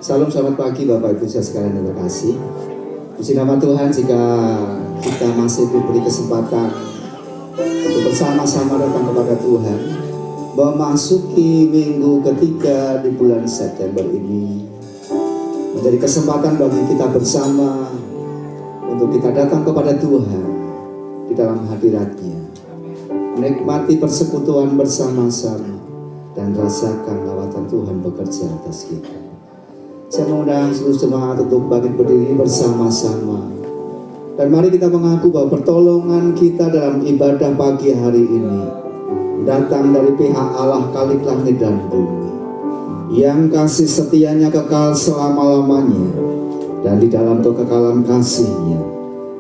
Salam selamat pagi Bapak Ibu saya sekalian yang terkasih. Puji nama Tuhan jika kita masih diberi kesempatan untuk bersama-sama datang kepada Tuhan, memasuki minggu ketiga di bulan September ini menjadi kesempatan bagi kita bersama untuk kita datang kepada Tuhan di dalam hadirat-Nya, menikmati persekutuan bersama-sama dan rasakan lawatan Tuhan bekerja atas kita. Saya mengundang seluruh jemaat untuk bangkit berdiri bersama-sama. Dan mari kita mengaku bahwa pertolongan kita dalam ibadah pagi hari ini datang dari pihak Allah Khalik langit dan bumi, yang kasih setianya kekal selama-lamanya, dan di dalam kekekalan kasih-Nya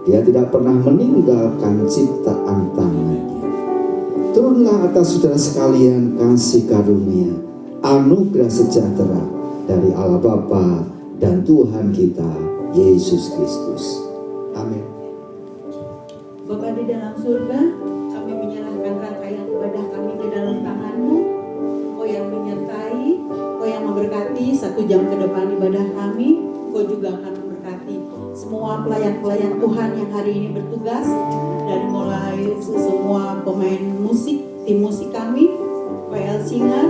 Dia tidak pernah meninggalkan ciptaan tangannya. Turunlah atas saudara sekalian kasih karunia, anugerah sejahtera dari Allah Bapa dan Tuhan kita Yesus Kristus. Amin. Bapa di dalam surga, kami menyerahkan rangkaian ibadah kami ke dalam tangan-Mu. Kau yang menyertai, Kau yang memberkati 1 jam ke depan ibadah kami. Kau juga akan memberkati semua pelayan-pelayan Tuhan yang hari ini bertugas, dari mulai semua pemain musik, tim musik kami, PL Singer.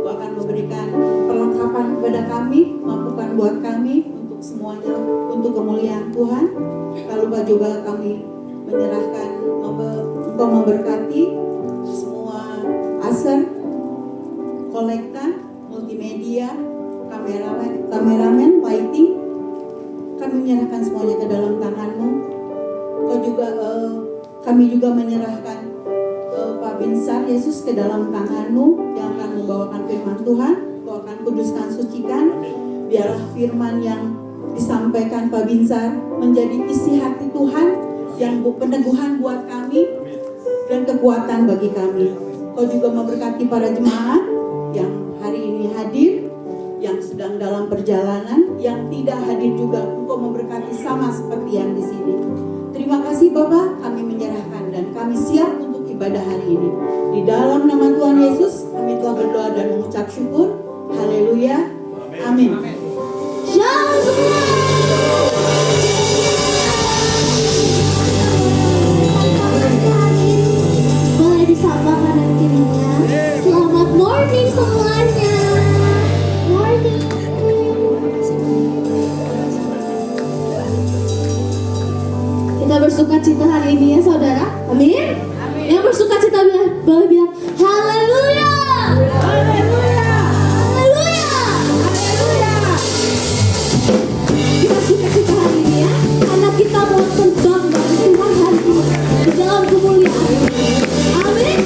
Kau akan memberikan perlengkapan kepada kami, mampukan buat kami untuk semuanya, untuk kemuliaan Tuhan. Tak lupa juga kami menyerahkan, Engkau memberkati semua aser, kolekta, multimedia, kameramen, lighting. Kami menyerahkan semuanya ke dalam tangan-Mu. Kami juga menyerahkan Pak Binsar Yesus ke dalam tangan-Mu yang akan membawakan firman Tuhan. Kau akan kuduskan, sucikan. Biarlah firman yang disampaikan Pak Binsar menjadi isi hati Tuhan, yang peneguhan buat kami dan kekuatan bagi kami. Kau juga memberkati para jemaat yang hari ini hadir, yang sedang dalam perjalanan, yang tidak hadir juga. Engkau memberkati sama seperti yang di sini. Terima kasih Bapak, kami menyerahkan dan kami siap untuk ibadah hari ini. Di dalam nama Tuhan Yesus, kami telah berdoa dan mengucap syukur. Haleluya. Amin. Shalom semua. Boleh disapa kanan kirinya. Selamat morning semuanya. Morning. Kita bersuka cita hari ini ya saudara. Amin. Yang bersuka cita boleh bilang haleluya. Haleluya. Haleluya. Haleluya. Kita suka cita hari ini ya, karena kita mau terbang dari Tuhan hari ini di dalam kemuliaan. Amin.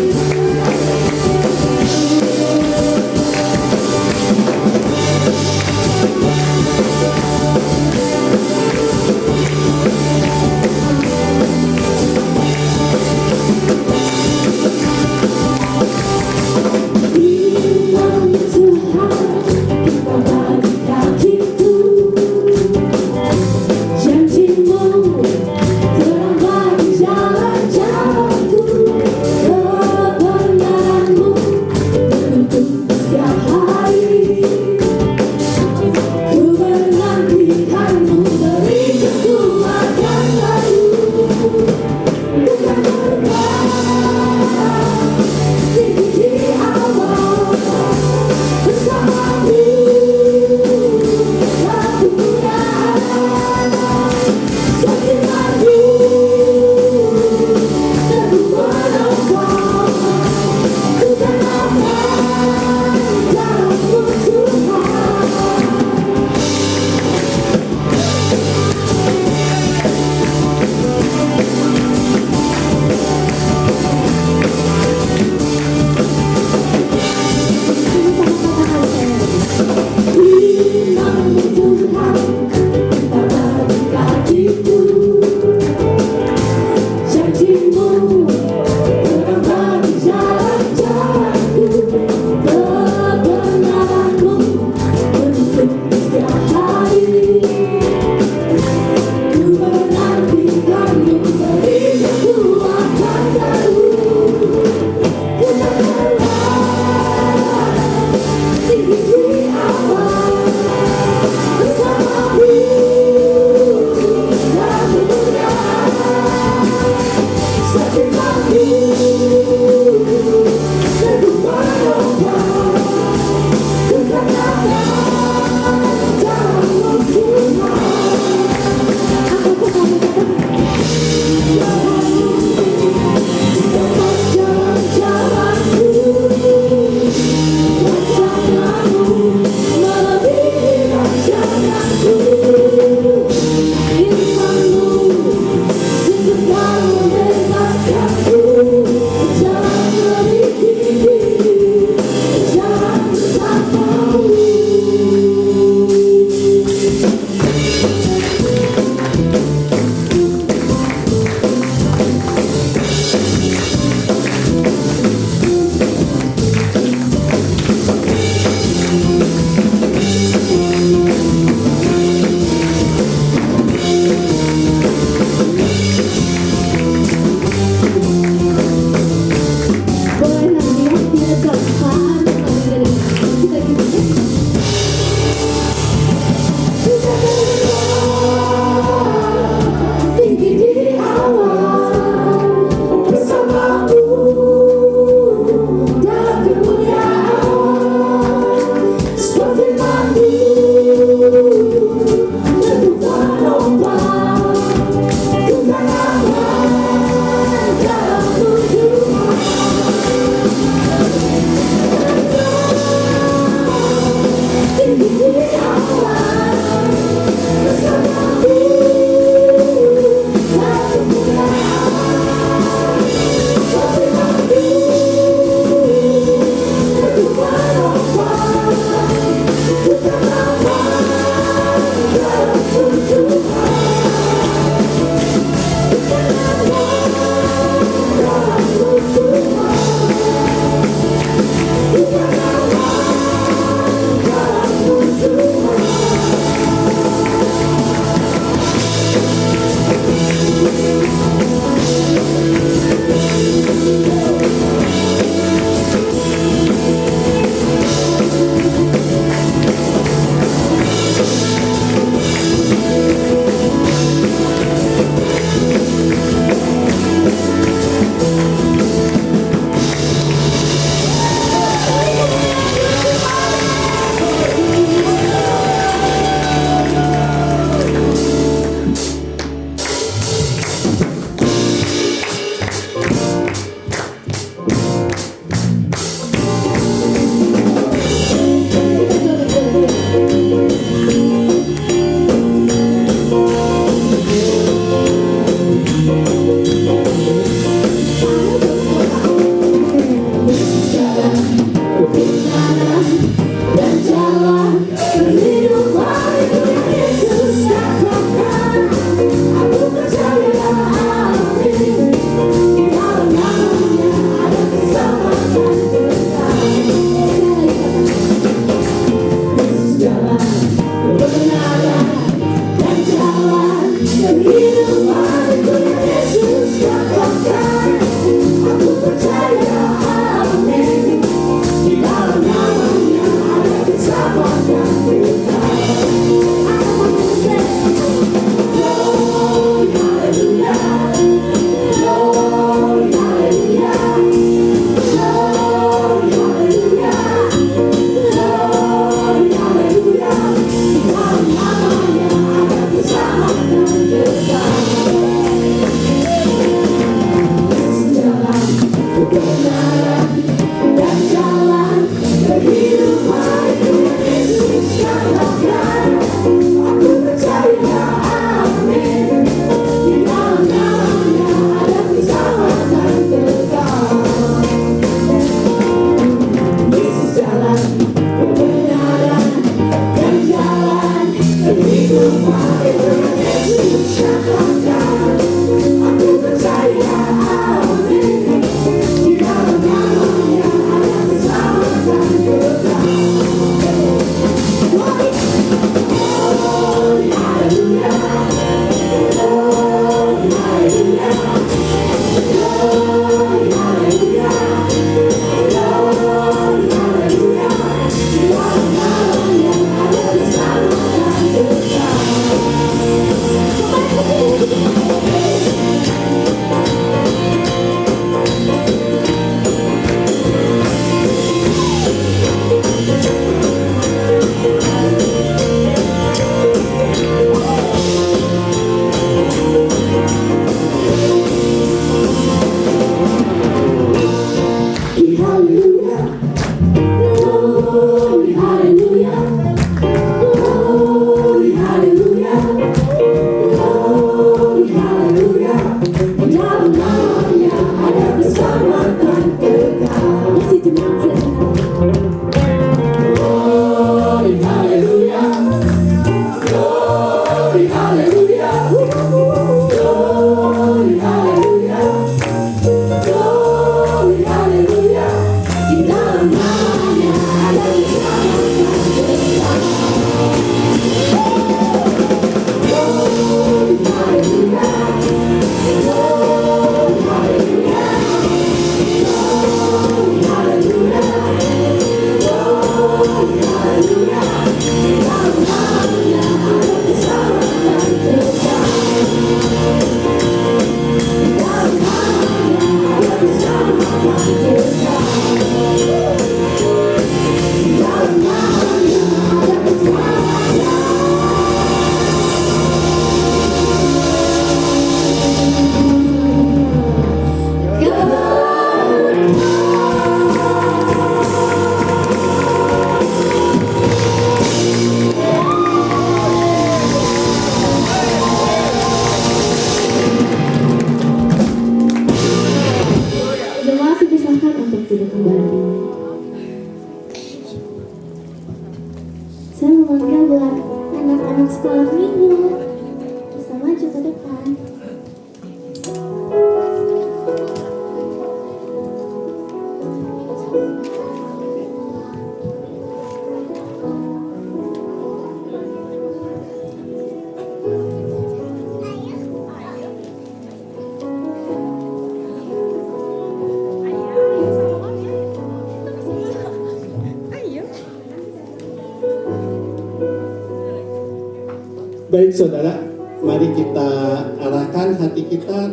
Baik saudara, mari kita arahkan hati kita,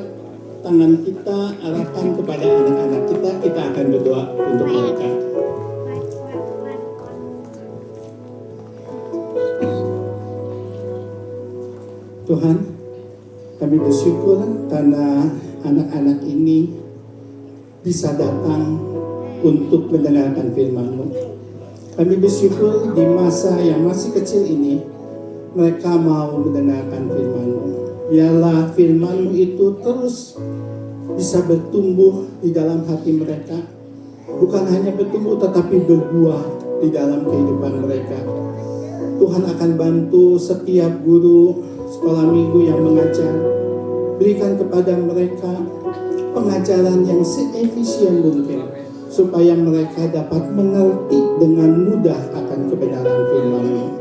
tangan kita arahkan kepada anak-anak kita. Kita akan berdoa untuk mereka. Tuhan, kami bersyukur karena anak-anak ini bisa datang untuk mendengarkan firman-Mu. Kami bersyukur di masa yang masih kecil ini, mereka mau mendengarkan firman-Mu. Biarlah firman-Mu itu terus bisa bertumbuh di dalam hati mereka. Bukan hanya bertumbuh tetapi berbuah di dalam kehidupan mereka. Tuhan akan bantu setiap guru sekolah minggu yang mengajar. Berikan kepada mereka pengajaran yang seefisien mungkin, supaya mereka dapat mengerti dengan mudah akan kebenaran firman-Mu.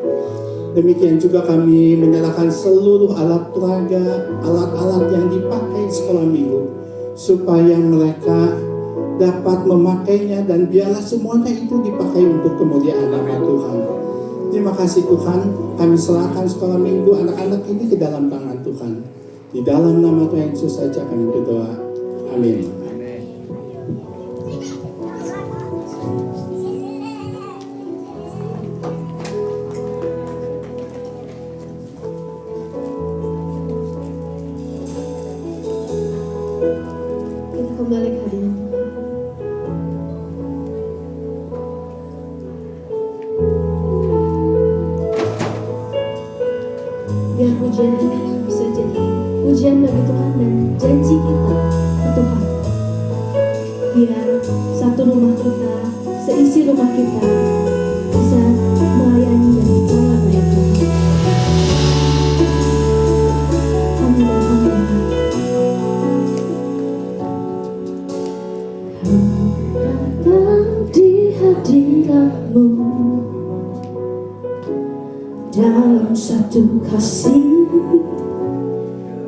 Demikian juga kami menyerahkan seluruh alat peraga, alat-alat yang dipakai sekolah minggu, supaya mereka dapat memakainya dan biarlah semuanya itu dipakai untuk kemuliaan nama Tuhan. Terima kasih Tuhan, kami serahkan sekolah minggu anak-anak ini ke dalam tangan Tuhan. Di dalam nama Tuhan Yesus saja kami berdoa. Amin. Kita kembali ke hadirat Tuhan. Biar pujian ini bisa jadi pujian bagi Tuhan dan janji kita ke Tuhan. Biar satu rumah kita, seisi rumah kita bisa melayani dan ditolong oleh Tuhan. Amin dan amin. Datang di hadirat-Mu dalam satu kasih,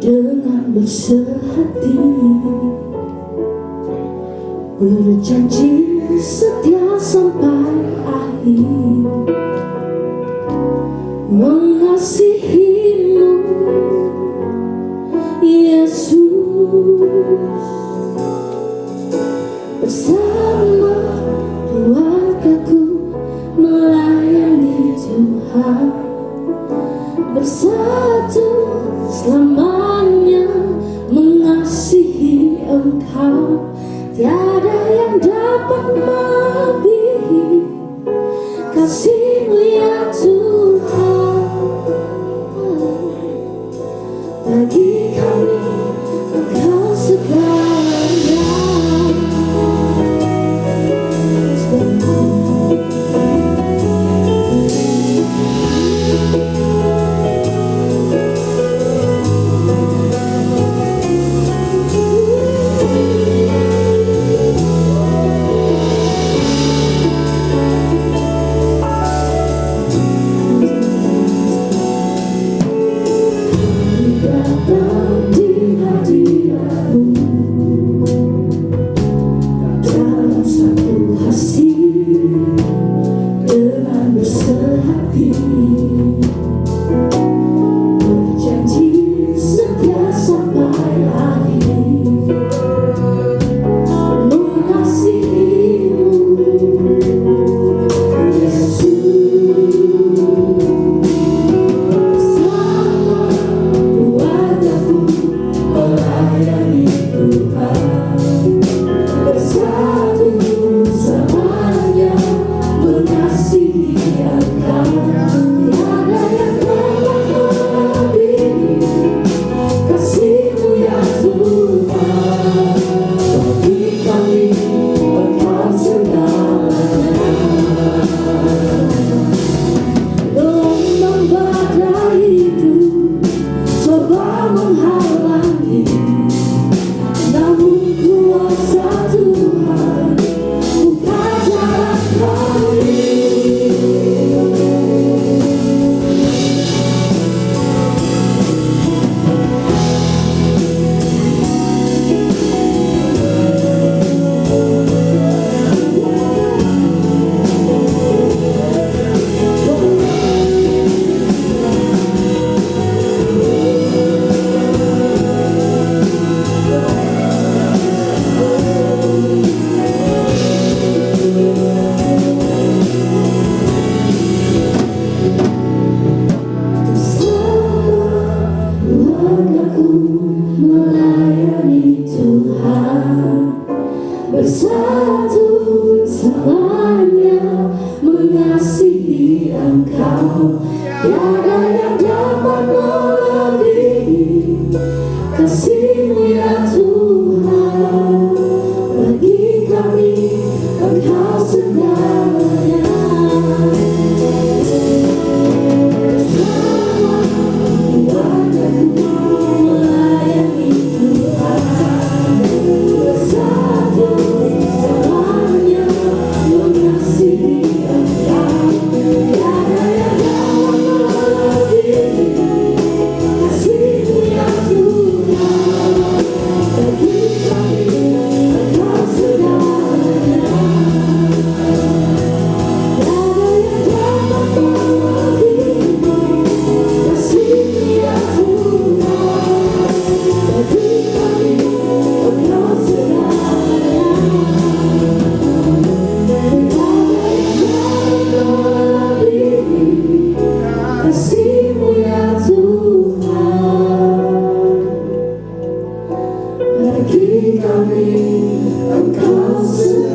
dengan bersehati, berjanji setia sampai akhir, mengasihi-Mu Yesus. Bersama keluargaku melayani Tuhan, bersatu selamanya mengasihi Engkau. Tiada yang dapat melebihi kasih-Mu ya Tuhan. Bagi kami Engkau segalanya. bersatu selamanya mengasihi Engkau. Tiada yang dapat melebihi kasih-Mu ya Tuhan. Bagi kami Engkau segalanya. Bersama keluargaku melayani Tuhan. Bersatu selamanya mengasihi Engkau. Tiada yang dapat melebihi kasih-Mu ya Tuhan. Bagi kami Engkau segalanya. Tiada yang dapat melebihi kasih-Mu ya Tuhan. Bagi kami Engkau segalanya. Tiada yang dapat melebihi kasih-Mu ya Tuhan. Bagi kami Engkau segalanya.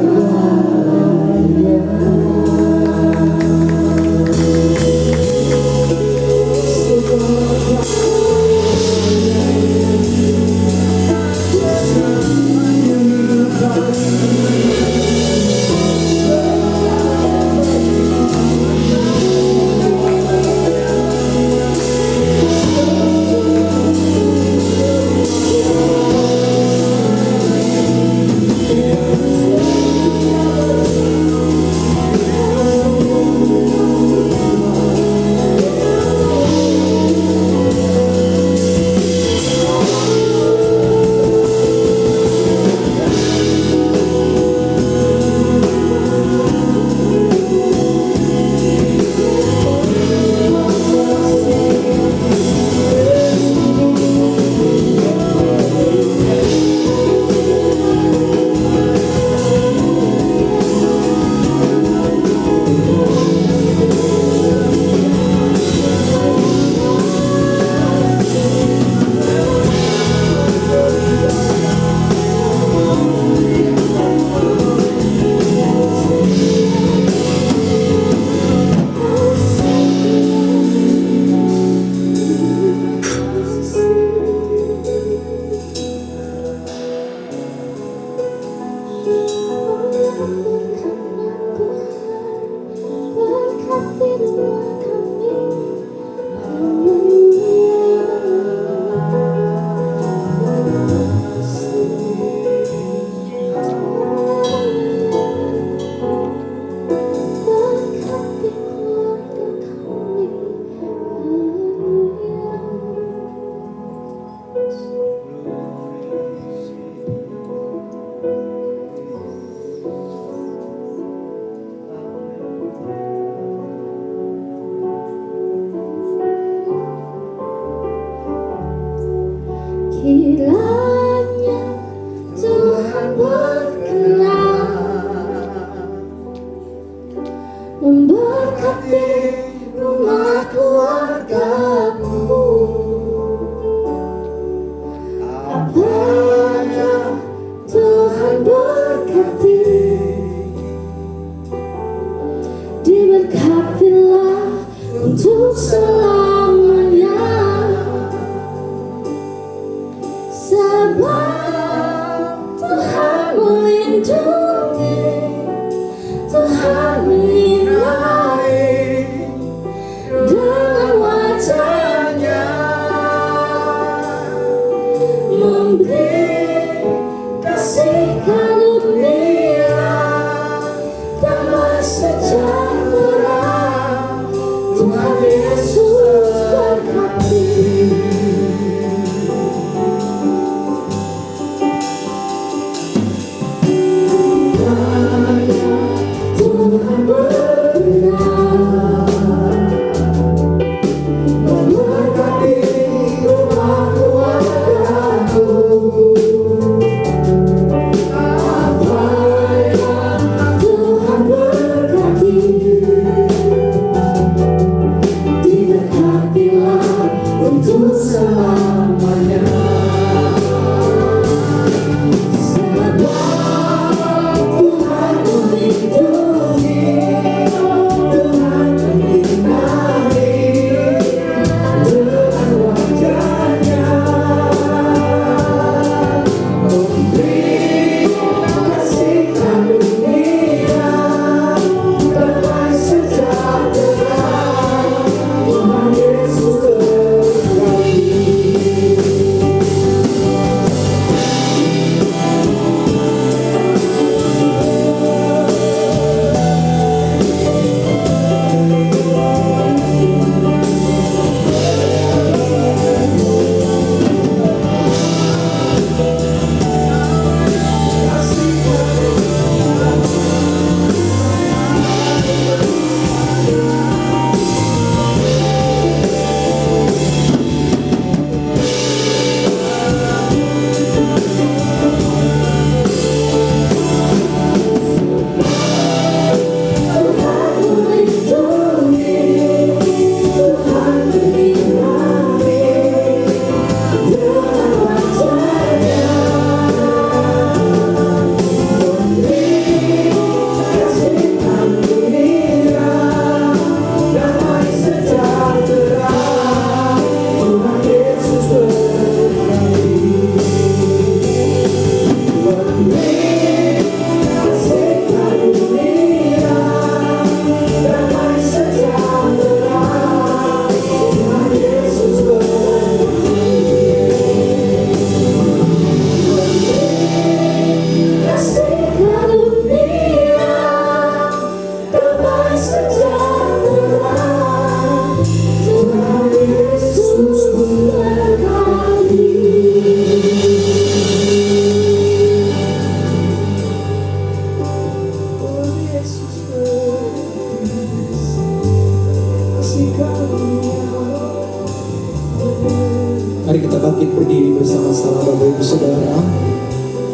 saudara.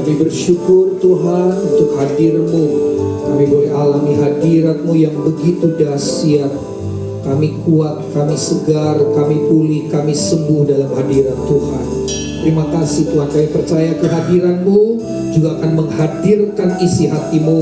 Kami bersyukur Tuhan untuk hadir-Mu. Kami boleh alami hadirat-Mu yang begitu dahsyat. Kami kuat, kami segar, kami pulih, kami sembuh dalam hadirat Tuhan. Terima kasih Tuhan, kami percaya kehadiran-Mu juga akan menghadirkan isi hati-Mu,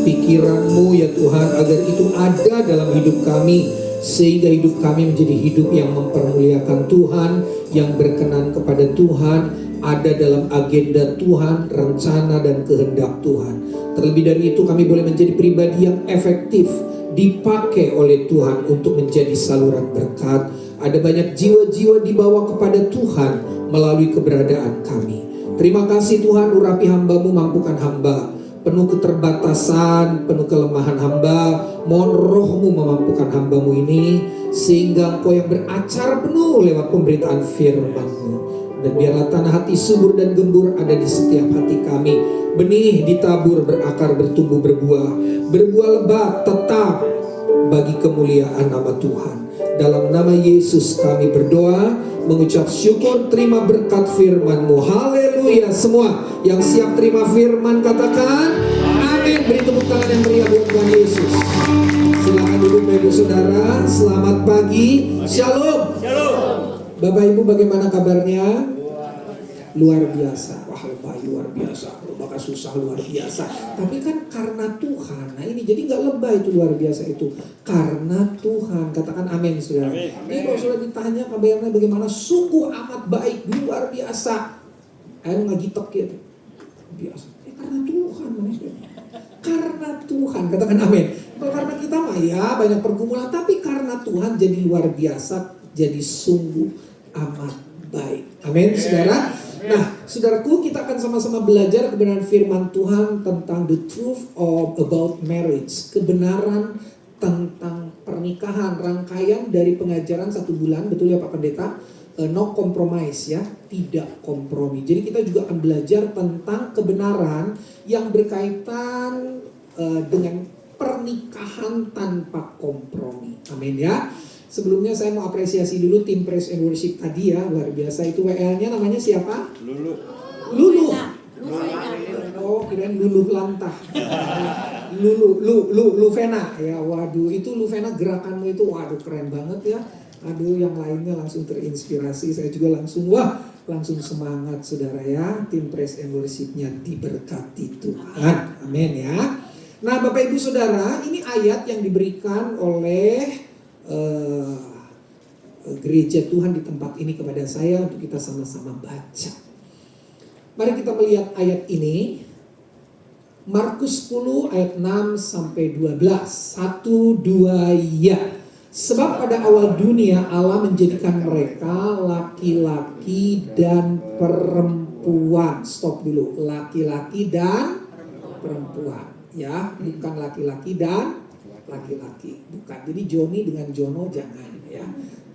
pikiran-Mu ya Tuhan, agar itu ada dalam hidup kami, sehingga hidup kami menjadi hidup yang mempermuliakan Tuhan, yang berkenan kepada Tuhan, ada dalam agenda Tuhan, rencana dan kehendak Tuhan. Terlebih dari itu kami boleh menjadi pribadi yang efektif, dipakai oleh Tuhan untuk menjadi saluran berkat. Ada banyak jiwa-jiwa dibawa kepada Tuhan melalui keberadaan kami. Terima kasih Tuhan, urapi hamba-Mu, mampukan hamba. Penuh keterbatasan, penuh kelemahan hamba, mohon Roh-Mu memampukan hamba-Mu ini, sehingga Engkau yang beracara penuh lewat pemberitaan firman-Mu. Dan biarlah tanah hati subur dan gembur ada di setiap hati kami. Benih ditabur, berakar, bertumbuh, berbuah. Berbuah lebat tetap bagi kemuliaan nama Tuhan. Dalam nama Yesus kami berdoa, mengucap syukur, terima berkat firman-Mu. Haleluya. Semua yang siap terima firman katakan amin. Beri tepuk tangan yang meriah buat Tuhan Yesus. Silakan duduk Bapak Ibu Saudara. Selamat pagi. Shalom. Bapak Ibu bagaimana kabarnya? Luar biasa. Wah lebay luar biasa. Bakal susah luar biasa. Tapi kan karena Tuhan. Nah ini jadi gak lebay itu luar biasa itu. Karena Tuhan. Katakan amin saudara. Ini kalau sudah ditanya kabarnya bagaimana, sungguh amat baik, luar biasa. Ayo ngagitek gitu. Biasa. Karena Tuhan manusia. Karena Tuhan. Katakan amin. Kalau karena kita mah ya banyak pergumulan. Tapi karena Tuhan jadi luar biasa. Jadi sungguh amat baik. Amin saudara. Nah, saudaraku, kita akan sama-sama belajar kebenaran firman Tuhan tentang the truth about marriage, kebenaran tentang pernikahan, rangkaian dari pengajaran 1 bulan, betul ya Pak Pendeta? No compromise ya, tidak kompromi. Jadi kita juga akan belajar tentang kebenaran yang berkaitan dengan pernikahan tanpa kompromi. Amin ya. Sebelumnya saya mau apresiasi dulu tim Praise and Worship tadi ya, luar biasa. Itu WL-nya namanya siapa? Lulu. Oh, kirain Lulu Lantah. Luvena ya. Waduh, itu Luvena gerakanmu itu waduh keren banget ya. Aduh, yang lainnya langsung terinspirasi. Saya juga langsung langsung semangat saudara ya. Tim Praise and Worship-nya diberkati Tuhan. Amin ya. Nah, Bapak Ibu Saudara, ini ayat yang diberikan oleh gereja Tuhan di tempat ini kepada saya untuk kita sama-sama baca. Mari kita melihat ayat ini. Markus 10 ayat 6 sampai 12. 1, 2 ya. Sebab pada awal dunia Allah menjadikan mereka laki-laki dan perempuan. Stop dulu. Laki-laki dan perempuan ya, bukan laki-laki dan laki-laki, bukan. Jadi Joni dengan Jono jangan ya,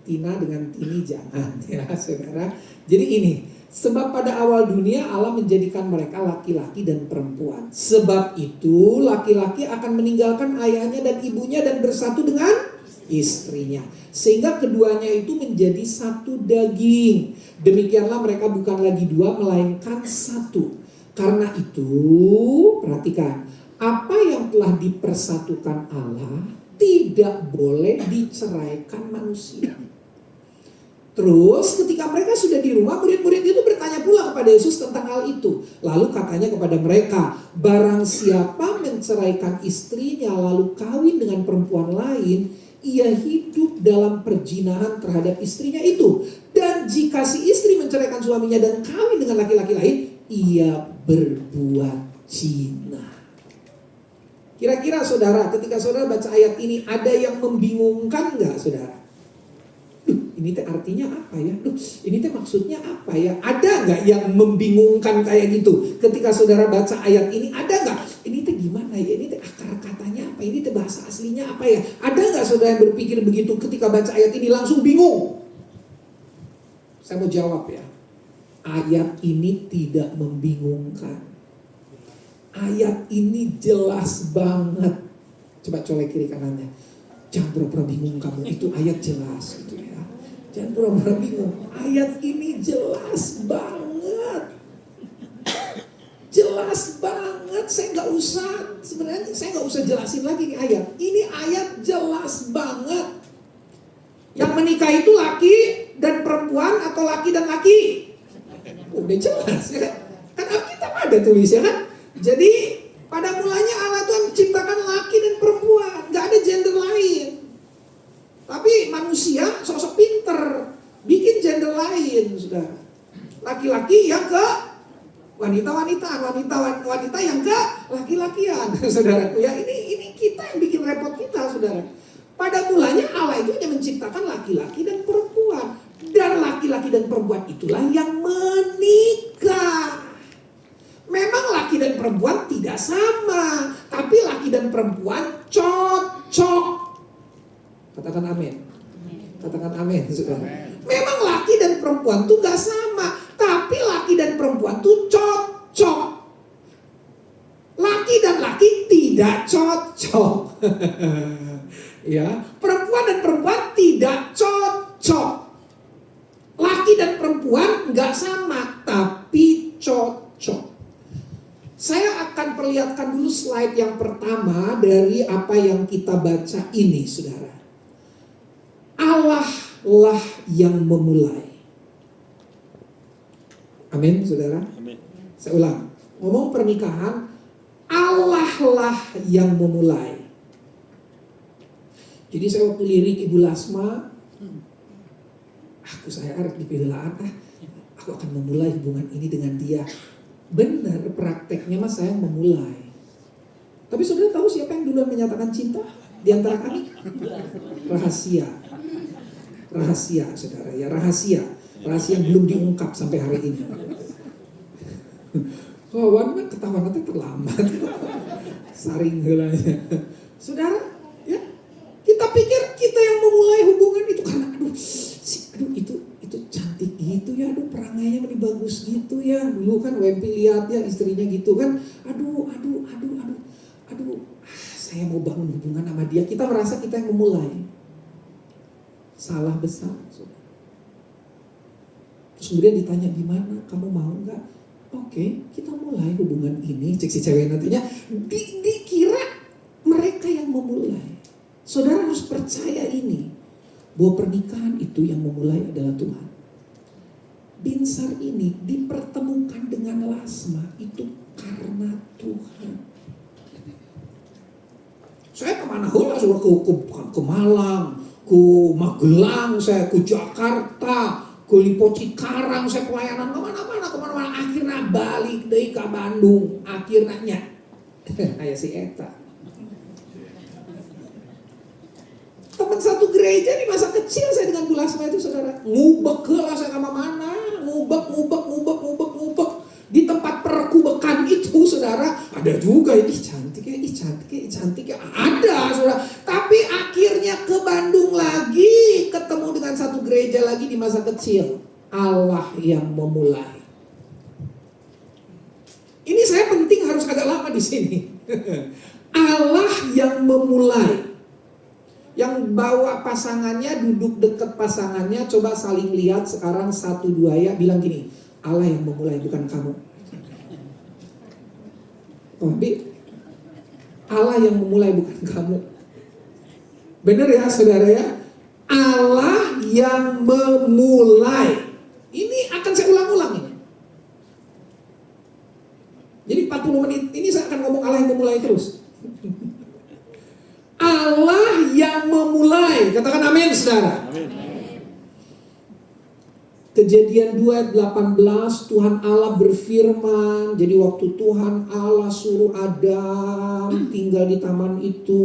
Tina dengan Tini jangan ya saudara. Jadi ini, sebab pada awal dunia Allah menjadikan mereka laki-laki dan perempuan. Sebab itu laki-laki akan meninggalkan ayahnya dan ibunya dan bersatu dengan istrinya, sehingga keduanya itu menjadi satu daging. Demikianlah mereka bukan lagi dua melainkan satu. Karena itu perhatikan, apa yang telah dipersatukan Allah tidak boleh diceraikan manusia. Terus ketika mereka sudah di rumah, murid-murid itu bertanya pula kepada Yesus tentang hal itu. Lalu katanya kepada mereka, barang siapa menceraikan istrinya lalu kawin dengan perempuan lain, ia hidup dalam perzinahan terhadap istrinya itu. Dan jika si istri menceraikan suaminya dan kawin dengan laki-laki lain, ia berbuat zina. Kira-kira saudara, ketika saudara baca ayat ini, ada yang membingungkan gak saudara? Ini teh artinya apa ya? Ini teh maksudnya apa ya? Ada gak yang membingungkan kayak gitu? Ketika saudara baca ayat ini, ada gak? Ini teh gimana ya? Ini teh akar katanya apa? Ini teh bahasa aslinya apa ya? Ada gak saudara yang berpikir begitu ketika baca ayat ini langsung bingung? Saya mau jawab ya. Ayat ini tidak membingungkan. Ayat ini jelas banget. Coba colek kiri kanannya. Jangan pura-pura bingung kamu. Itu ayat jelas gitu ya. Jangan pura-pura bingung. Ayat ini jelas banget. jelas banget. Sebenarnya saya nggak usah jelasin lagi nih ayat. Ini ayat jelas banget. Yang menikah itu laki dan perempuan atau laki dan laki? Udah jelas ya kan? Kan Alkitab ada tulis ya kan? Jadi pada mulanya Allah Tuhan menciptakan laki dan perempuan, nggak ada gender lain. Tapi manusia sosok pinter, bikin gender lain, saudara. Laki-laki yang ke wanita-wanitaan, wanita-wanita yang ke laki-lakian, saudaraku ya. Ini kita yang bikin repot kita, saudara. Pada mulanya Allah itu hanya menciptakan laki-laki dan perempuan. Dan laki-laki dan perempuan itulah yang menikah. Memang laki dan perempuan tidak sama, tapi laki dan perempuan cocok. Katakan amin. Katakan amin, saudara. Memang laki dan perempuan tuh gak sama, tapi laki dan perempuan tuh cocok. Laki dan laki tidak cocok. Ya, perempuan dan perempuan tidak cocok. Laki dan perempuan nggak sama, tapi cocok. Saya akan perlihatkan dulu slide yang pertama dari apa yang kita baca ini, saudara. Allah lah yang memulai. Amin, saudara. Amin. Saya ulang, ngomong pernikahan, Allah lah yang memulai. Jadi saya waktu lirik Ibu Lasma, saya harap dipilaan, aku akan memulai hubungan ini dengan dia. Benar, prakteknya mas saya memulai. Tapi saudara tahu siapa yang duluan menyatakan cinta di antara kami? Rahasia. Rahasia, saudara ya, rahasia. Rahasia yang belum diungkap sampai hari ini. Kawan mah ketahuan nanti terlambat. Saring helanya. Saudara, ya. Kita pikir kita yang memulai hubungan itu karena itu cantik gitu ya, perangainya lebih bagus gitu ya. Dulu kan Wempi lihat ya istrinya gitu kan, saya mau bangun hubungan sama dia. Kita merasa kita yang memulai. Salah besar. Terus kemudian ditanya gimana, kamu mau nggak? Oke, kita mulai hubungan ini. Cek si cewek nantinya dikira mereka yang memulai. Saudara harus percaya ini, bahwa pernikahan itu yang memulai adalah Tuhan. Binsar ini dipertemukan dengan Lasma itu karena Tuhan. Saya kemana hula, sudah ke Malang, ke Magelang, saya ke Jakarta, ke Lipo Cikarang, saya pelayanan kemana-mana, akhirnya balik dari ke Bandung, akhirnya ayah si Eta. Teman satu gereja di masa kecil saya dengan Bu Lasma itu, saudara. Ngubek lah saya kama mana, ngubek. Di tempat perkubekan itu, saudara, ada juga ini cantik ya, ada, saudara. Tapi akhirnya ke Bandung lagi, ketemu dengan satu gereja lagi di masa kecil. Allah yang memulai. Ini saya penting harus agak lama di sini. Allah yang memulai. Yang bawa pasangannya, duduk dekat pasangannya, coba saling lihat sekarang 1, 2 ya, bilang gini, Allah yang memulai bukan kamu. Tapi Allah yang memulai bukan kamu. Benar ya saudara ya? Allah yang memulai. Ini akan saya ulang-ulang ini. Jadi 40 menit ini saya akan ngomong Allah yang memulai terus. Allah yang memulai. Katakan amin, saudara. Amin. Kejadian 2:18, Tuhan Allah berfirman. Jadi waktu Tuhan Allah suruh Adam tinggal di taman itu.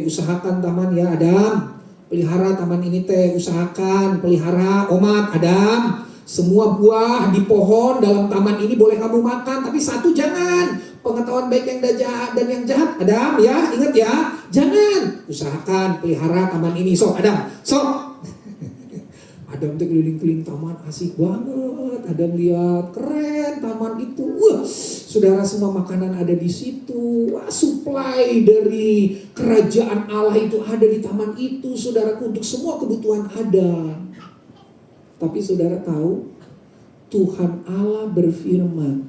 Usahakan taman ya Adam. Pelihara taman ini usahakan. Pelihara omat Adam. Semua buah di pohon dalam taman ini boleh kamu makan. Tapi satu jangan. Pengetahuan baik yang jahat dan yang jahat. Adam ya, ingat ya. Jangan. Usahakan pelihara taman ini. Sok Adam, sok. Adam tuh keliling-keliling taman, asik banget. Adam lihat, keren taman itu. Wah, saudara, semua makanan ada di situ. Wah, supply dari kerajaan Allah itu ada di taman itu, saudaraku, untuk semua kebutuhan ada. Tapi saudara tahu, Tuhan Allah berfirman,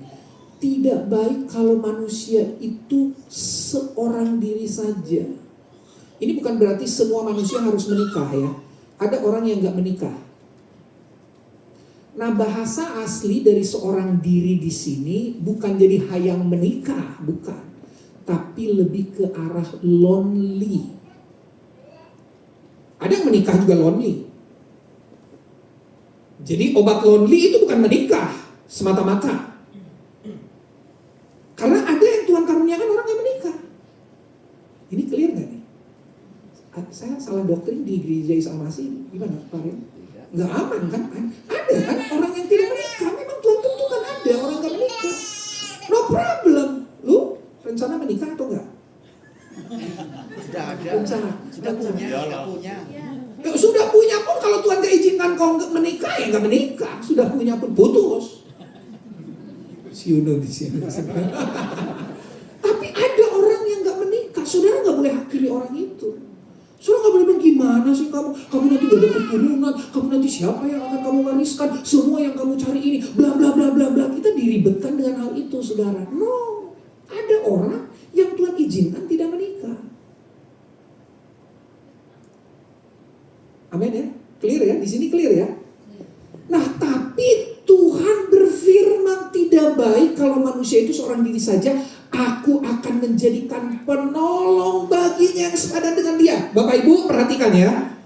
tidak baik kalau manusia itu seorang diri saja. Ini bukan berarti semua manusia harus menikah ya. Ada orang yang gak menikah. Nah, bahasa asli dari seorang diri di sini bukan jadi hayang menikah, bukan. Tapi lebih ke arah lonely. Ada yang menikah juga lonely. Jadi obat lonely itu bukan menikah semata-mata. Karena ada yang Tuhan karuniakan orang yang menikah. Ini clear gak nih? Saya salah doktrin di gereja Isa Masih gimana Pak Ren? Nggak aman kan? Ada kan orang yang tidak menikah. Memang Tuhan tentukan ada orang yang menikah. No problem. Lu rencana menikah atau enggak? Sudah ada. Rencana. Sudah punya. Ya, sudah punya pun kalau Tuhan gak izinkan kau nggak menikah ya nggak menikah. Sudah punya pun putus. Si Yuno di sini. Tapi ada orang yang nggak menikah. Saudara nggak boleh hakimi orang itu. Saudara nggak boleh bilang gimana sih kamu nanti gak ada keturunan, kamu nanti siapa yang akan kamu wariskan, semua yang kamu cari ini, bla bla bla bla bla. Kita diribetkan dengan hal itu, saudara. No, ada orang yang Tuhan izinkan tidak menikah. Amin ya, clear ya, di sini clear ya. Nah, tapi Tuhan berfirman tidak baik kalau manusia itu seorang diri saja. Aku akan menjadikan penolong baginya yang sepadan dengan dia. Bapak Ibu perhatikan ya.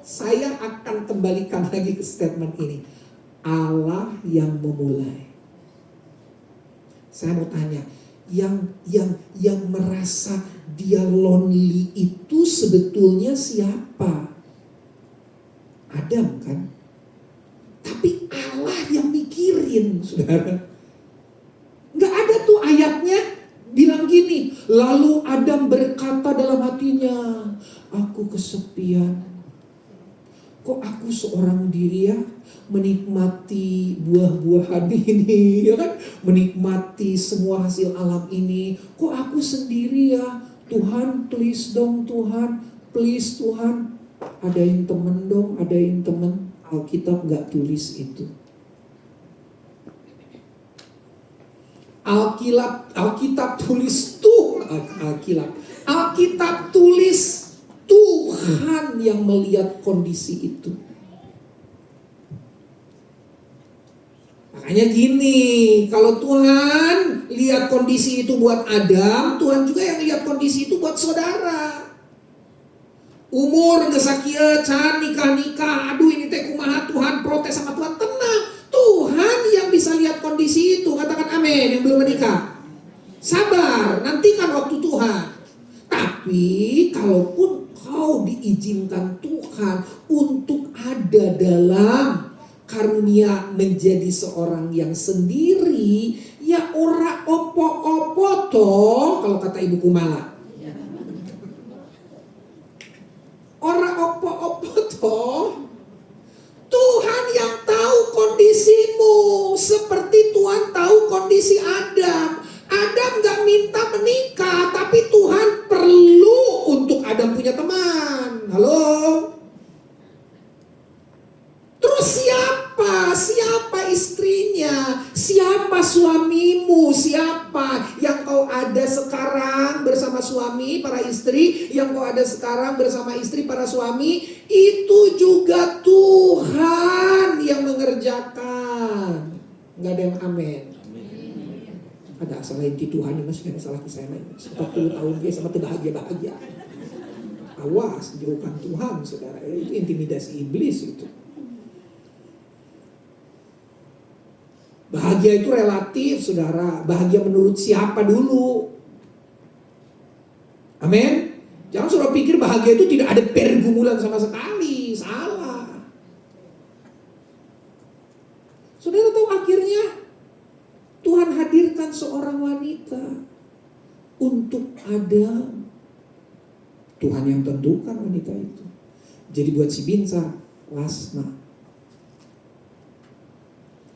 Saya akan kembalikan lagi ke statement ini. Allah yang memulai. Saya mau tanya, yang merasa dia lonely itu sebetulnya siapa? Adam kan? Tapi Allah yang mikirin, saudara. Nggak ada tuh ayatnya bilang gini, lalu Adam berkata dalam hatinya, aku kesepian. Kok aku seorang diri ya, menikmati buah-buahan ini, ya kan? Menikmati semua hasil alam ini. Kok aku sendiri ya? Tuhan, please dong Tuhan, please Tuhan. Adain temen dong, adain temen. Alkitab nggak tulis itu. Alkitab tulis Alkitab tulis Tuhan yang melihat kondisi itu. Makanya gini, kalau Tuhan lihat kondisi itu buat Adam, Tuhan juga yang lihat kondisi itu buat saudara. Umur gesakia can nikah, aduh ini teh kumaha, Tuhan protes sama Tuhan, tenang. Tuhan yang bisa lihat kondisi itu, katakan amin yang belum menikah. Sabar, nantikan waktu Tuhan. Tapi kalaupun kau diizinkan Tuhan untuk ada dalam karunia menjadi seorang yang sendiri, ya ora opo-opo toh, kalau kata Ibu Kumala. Ora opo-opo toh. Tuhan yang tahu kondisimu seperti Tuhan tahu kondisi Adam. Adam gak minta menikah, tapi Tuhan perlu untuk Adam punya teman. Halo? Terus siapa istrinya? Siapa suamimu? Siapa yang kau ada sekarang bersama suami, para istri? Yang kau ada sekarang bersama istri, para suami? Itu juga Tuhan yang mengerjakan. Gak ada yang amin. Ada selain di Tuhan ini masih ada salah kisah lain. 40 tahun dia sama bahagia. Awas, jauhkan Tuhan, saudara. Itu intimidasi iblis itu. Bahagia itu relatif, saudara. Bahagia menurut siapa dulu? Amin. Jangan saudara pikir bahagia itu tidak ada pergumulan sama sekali. Salah. Saudara tahu akhirnya Tuhan hadirkan seorang wanita untuk Adam. Tuhan yang tentukan wanita itu. Jadi buat si Binsar, Lasma.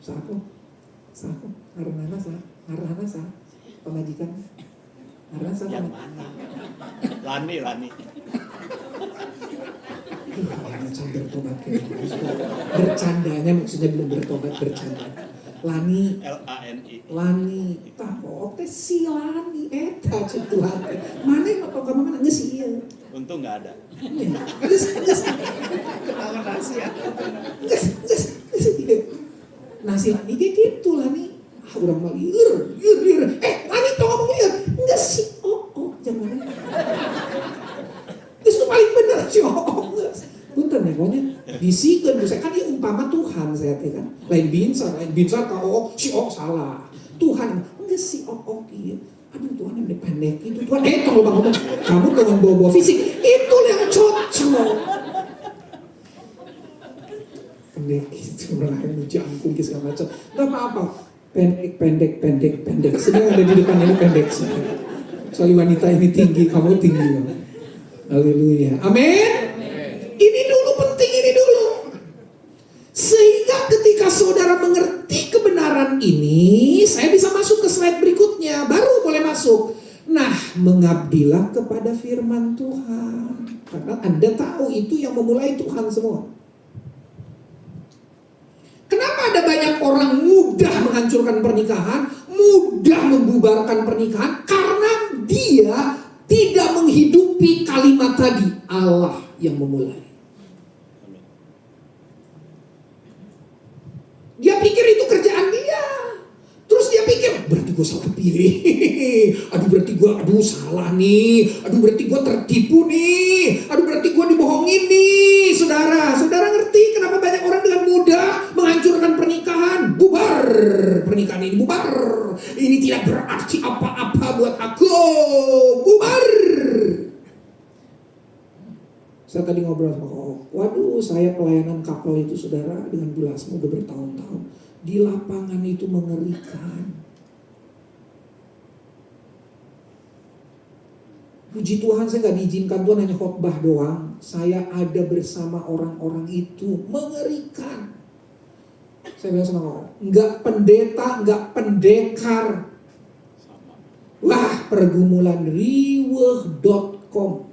Sako, Arnana sa, pemajikan. Arnana sa, Lani. Macam bertobat. Bercandanya maksudnya belum bertobat, bercanda. Lani, LANI. Lani, tako teh si Lani eta cek Tuhan. Mana yang apa kamu mana geus ieu. Untung nggak ada. Geus Ketahuan rahasia. geus ieu. Nah si Lani ge kitu Lani. Ah urang mah lieur. Lani tong ngomong lieur. Geus si jangan. Geus paling bener si geus. Punten ya pokoknya disikeun saya kan ieu umpama Tuhan saya teh kan. Lain binsar ka si salah. Tuhan geus si ieu. Aduh Tuhan yang pendek itu Tuhan tolong ngomong kamu dengan bawa fisik itu yang cocok pendek itu malah yang jangkung segala macam nggak apa-apa pendek sedang ada di depan ini pendek soalnya wanita ini tinggi kamu tinggi haleluya amin ini dulu penting ini dulu sehingga ketika saudara mengerti kebenaran ini, saya bisa masuk ke slide berikutnya, baru boleh masuk. Nah, mengabdilah kepada firman Tuhan. Karena Anda tahu itu yang memulai Tuhan semua. Kenapa ada banyak orang mudah menghancurkan pernikahan, mudah membubarkan pernikahan? Karena dia tidak menghidupi kalimat tadi, Allah yang memulai. Dia pikir itu kerjaan dia. Terus dia pikir, berarti gue salah pilih. Berarti gue salah nih. Berarti gue tertipu nih. Berarti gue dibohongin nih. Saudara ngerti kenapa banyak orang dengan mudah menghancurkan pernikahan. Bubar. Pernikahan ini bubar. Ini tidak berarti apa-apa buat aku. Bubar. Saya tadi ngobrol sama waduh saya pelayanan kapal itu saudara dengan Bulasmu udah bertahun-tahun. Di lapangan itu mengerikan. Puji Tuhan saya gak diizinkan Tuhan hanya khotbah doang. Saya ada bersama orang-orang itu mengerikan. Saya bilang sama orang, gak pendeta, gak pendekar. Wah pergumulan riweuh.com.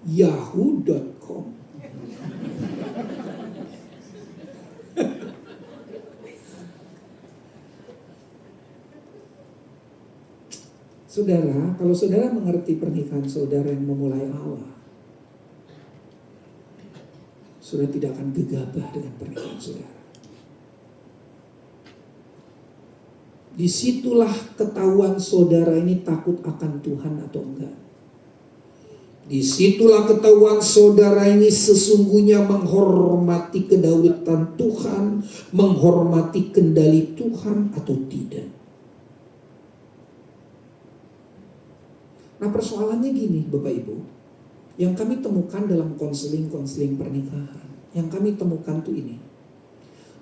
Yahoo.com. Saudara, kalau saudara mengerti pernikahan saudara yang memulai Allah, saudara tidak akan gegabah dengan pernikahan saudara. Disitulah ketahuan saudara ini takut akan Tuhan atau enggak. Disitulah ketahuan saudara ini sesungguhnya menghormati kedaulatan Tuhan, menghormati kendali Tuhan atau tidak. Nah persoalannya gini Bapak Ibu, yang kami temukan dalam konseling pernikahan, yang kami temukan tuh ini,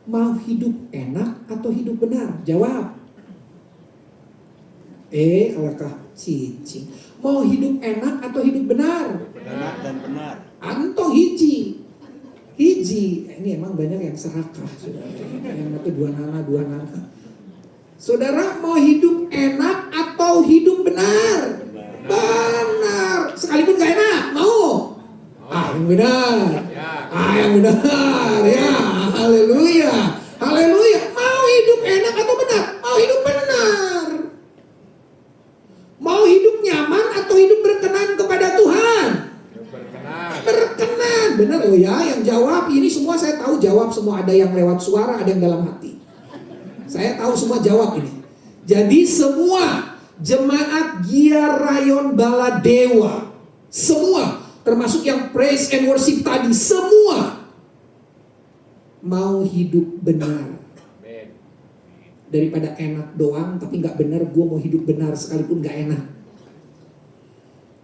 mau hidup enak atau hidup benar? Jawab. Kalakah cicing. Mau hidup enak atau hidup benar? Enak dan benar. Anto hiji. Ini emang banyak yang serakah saudara. Yang itu dua nana. Saudara mau hidup enak atau hidup benar? Benar. Sekalipun gak enak, mau? Yang benar. Yang benar. Ya, haleluya. Haleluya. Mau hidup enak atau benar? Mau hidup benar. Mau hidup nyaman atau hidup berkenan kepada Tuhan? Berkenan. Benar loh ya, yang jawab ini semua saya tahu jawab semua. Ada yang lewat suara, ada yang dalam hati. Saya tahu semua jawab ini. Jadi semua jemaat Gia Rayon Baladewa, semua termasuk yang praise and worship tadi, semua mau hidup benar. Daripada enak doang tapi gak benar, gue mau hidup benar sekalipun gak enak.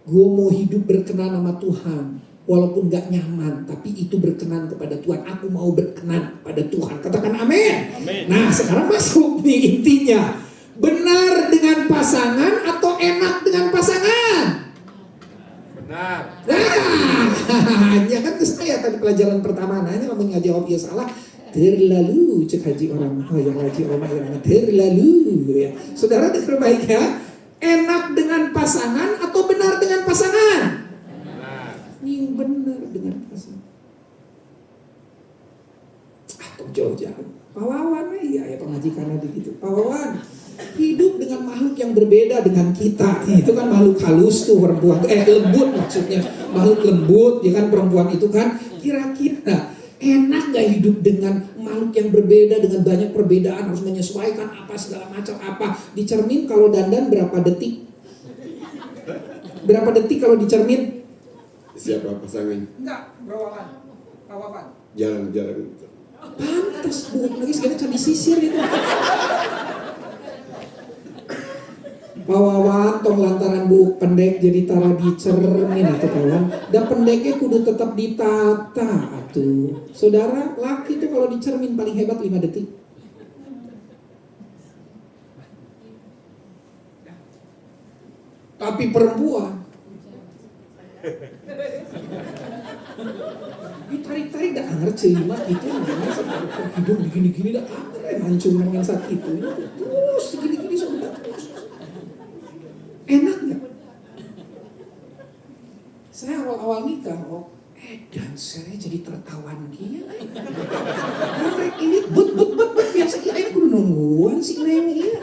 Gue mau hidup berkenan sama Tuhan walaupun gak nyaman, tapi itu berkenan kepada Tuhan. Aku mau berkenan pada Tuhan. Katakan amin. Nah sekarang masuk nih intinya, benar dengan pasangan atau enak dengan pasangan? Benar. Nah ya kan ke saya tadi pelajaran pertama nanya, namun gak jawab ya salah. Terlalu cek haji orang, yang haji orang terlalu ya. Saudara dengar baik ya, enak dengan pasangan atau benar dengan pasangan? Benar. Benar dengan pasangan. jauh-jauh. Pak Wawan, iya ya pemajikan ada gitu. Pak Wawan, hidup dengan makhluk yang berbeda dengan kita. Itu kan makhluk halus tuh perempuan, lembut maksudnya. Makhluk lembut, ya kan perempuan itu kan. Kira-kira enak gak hidup dengan makhluk yang berbeda, dengan banyak perbedaan, harus menyesuaikan apa segala macam apa. Di cermin kalau dandan berapa detik? Berapa detik kalau di cermin? Siapa pasangan? Enggak, Pak Wawan. Pak Wawan. Jarang-jarang. Pantes Bu nangis karena cari sisir itu. Pak Wawan tong lantaran buuk pendek jadi tara di cermin atau kawan. Dan pendeknya kudu tetap ditata atuh. Saudara, laki itu kalau di cermin paling hebat 5 detik. Tapi perempuan ditarik-tarik dah ngerti mah gitu. Hidung begini-gini dah mancung dengan sakit itu. Terus gini-gini sudah terus. Enak nggak? Saya awal-awal nikah, dan saya jadi tertawan dia. Mereka ini but biasa kita kudu nungguan si Neng iya.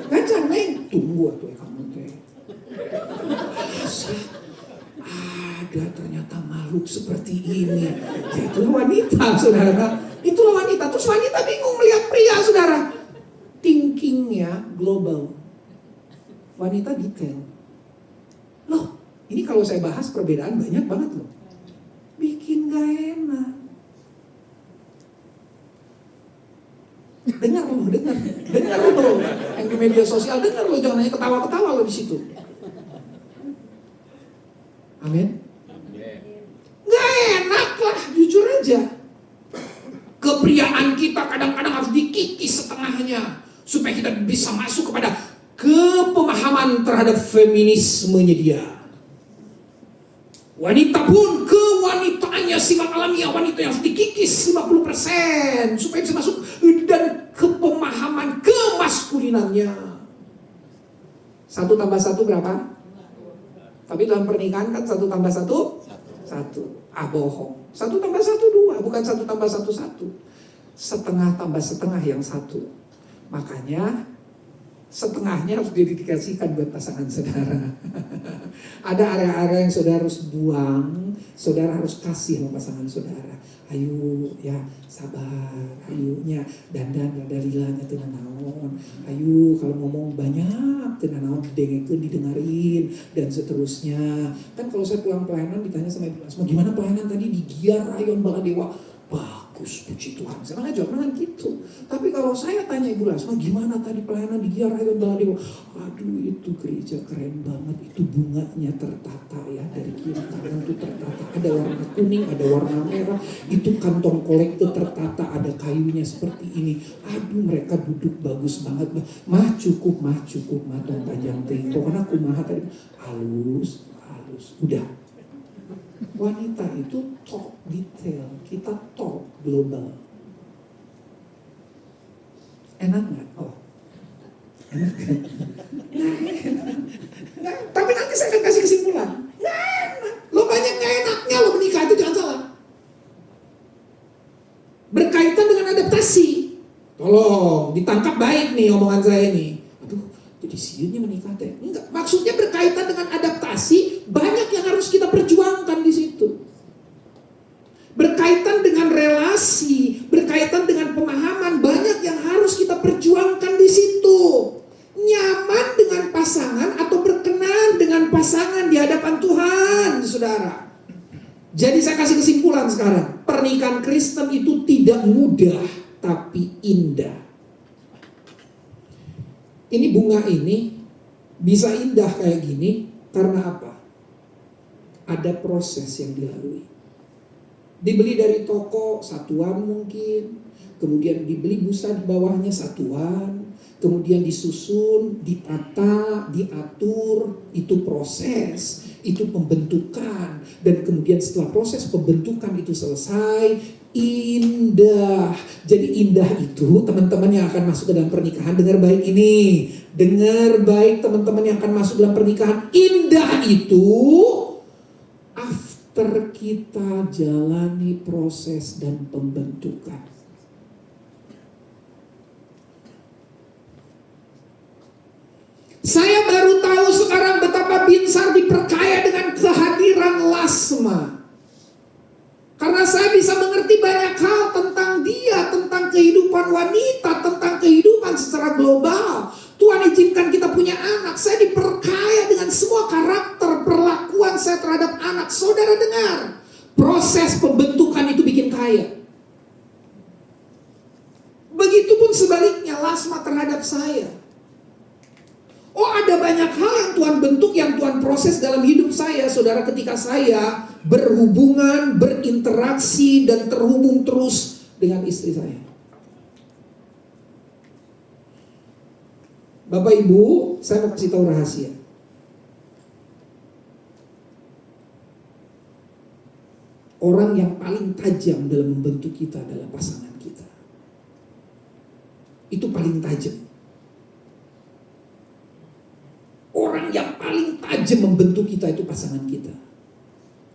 Kan Neng tunggu atuh kamu teh. Ada ternyata makhluk seperti ini. Itulah wanita, saudara. Itulah wanita. Terus wanita bingung melihat pria, saudara. Thinkingnya global. Wanita detail. Loh, ini kalau saya bahas perbedaan banyak banget loh. Bikin gak enak. Dengar loh. Yang di media sosial dengar loh, jangan hanya ketawa-ketawa loh di situ. Amin. Gak enak lah, jujur aja. Kepriaan kita kadang-kadang harus dikikis setengahnya supaya kita bisa masuk kepada kepemahaman terhadap feminismenya dia. Wanita pun kewanitaannya sifat alamiah wanita yang harus dikikis 50% supaya bisa masuk dan kepemahaman kemaskulinannya. 1 tambah 1 berapa? Tapi dalam pernikahan kan 1 tambah 1 1. Bohong. 1 tambah 1 2, bukan 1 tambah 1 1. Setengah tambah setengah yang 1. Makanya setengahnya harus didedikasikan buat pasangan saudara. Ada area-area yang saudara harus buang, saudara harus kasih sama pasangan saudara. Ayo ya sabar, ayunya dandan rada lilanya teu naon. Ayo kalau ngomong banyak teu naon didengekeun didengarin dan seterusnya. Kan kalau saya pulang pelayanan ditanya sama Ibu Lasma, gimana pelayanan tadi di Giar Rayon Baladewa? Bagus, puji Tuhan. Saya nggak jawab dengan gitu. Tapi kalau saya tanya Ibu Lasma, gimana tadi pelayanan di Giar Rayon Baladewa? Aduh, itu gereja keren banget. Itu bunganya tertata ya, dari kiri kanan itu tertata. Ada warna kuning, ada warna merah. Itu kantong kolektor tertata, ada kayunya seperti ini. Aduh, mereka duduk bagus banget. Mah cukup, tong panjang teh. Pokoknya kumaha tadi halus. Udah. Wanita itu talk detail, kita talk global. Enak nggak? Enak kan? Nah, tapi nanti saya akan kasih kesimpulan. Nggak enak. Lo banyak nggak enaknya lo menikah itu jangan salah. Berkaitan dengan adaptasi. Tolong ditangkap baik nih omongan saya nih. Aduh, jadi siunnya menikah teh. Enggak, maksudnya berkaitan dengan adaptasi. Banyak yang harus kita perjuangkan di situ. Berkaitan dengan relasi, berkaitan dengan pemahaman, banyak yang harus kita perjuangkan di situ. Nyaman dengan pasangan atau berkenan dengan pasangan di hadapan Tuhan, saudara. Jadi saya kasih kesimpulan sekarang. Pernikahan Kristen itu tidak mudah, tapi indah. Ini bunga ini bisa indah kayak gini karena apa? Ada proses yang dilalui. Dibeli dari toko satuan mungkin, kemudian dibeli busa di bawahnya satuan, kemudian disusun, ditata, diatur, itu proses, itu pembentukan, dan kemudian setelah proses pembentukan itu selesai, indah. Jadi indah itu teman-teman yang akan masuk ke dalam pernikahan, dengar baik ini, dengar baik teman-teman yang akan masuk dalam pernikahan, indah itu after kita jalani proses dan pembentukan. Saya baru tahu sekarang betapa Binsar diperkaya dengan kehadiran Lasma. Karena saya bisa mengerti banyak hal tentang dia, tentang kehidupan wanita, tentang kehidupan secara global. Tuhan izinkan kita punya anak. Saya diperkaya dengan semua karakter, perlakuan saya terhadap anak. Saudara dengar, proses pembentukan itu bikin kaya. Begitupun sebaliknya Lasma terhadap saya. Oh, ada banyak hal yang Tuhan bentuk, yang Tuhan proses dalam hidup saya, saudara, ketika saya berhubungan, berinteraksi, dan terhubung terus dengan istri saya. Bapak Ibu, saya mau kasih tahu rahasia. Orang yang paling tajam dalam membentuk kita adalah pasangan kita. Itu paling tajam. Orang yang paling tajam membentuk kita itu pasangan kita.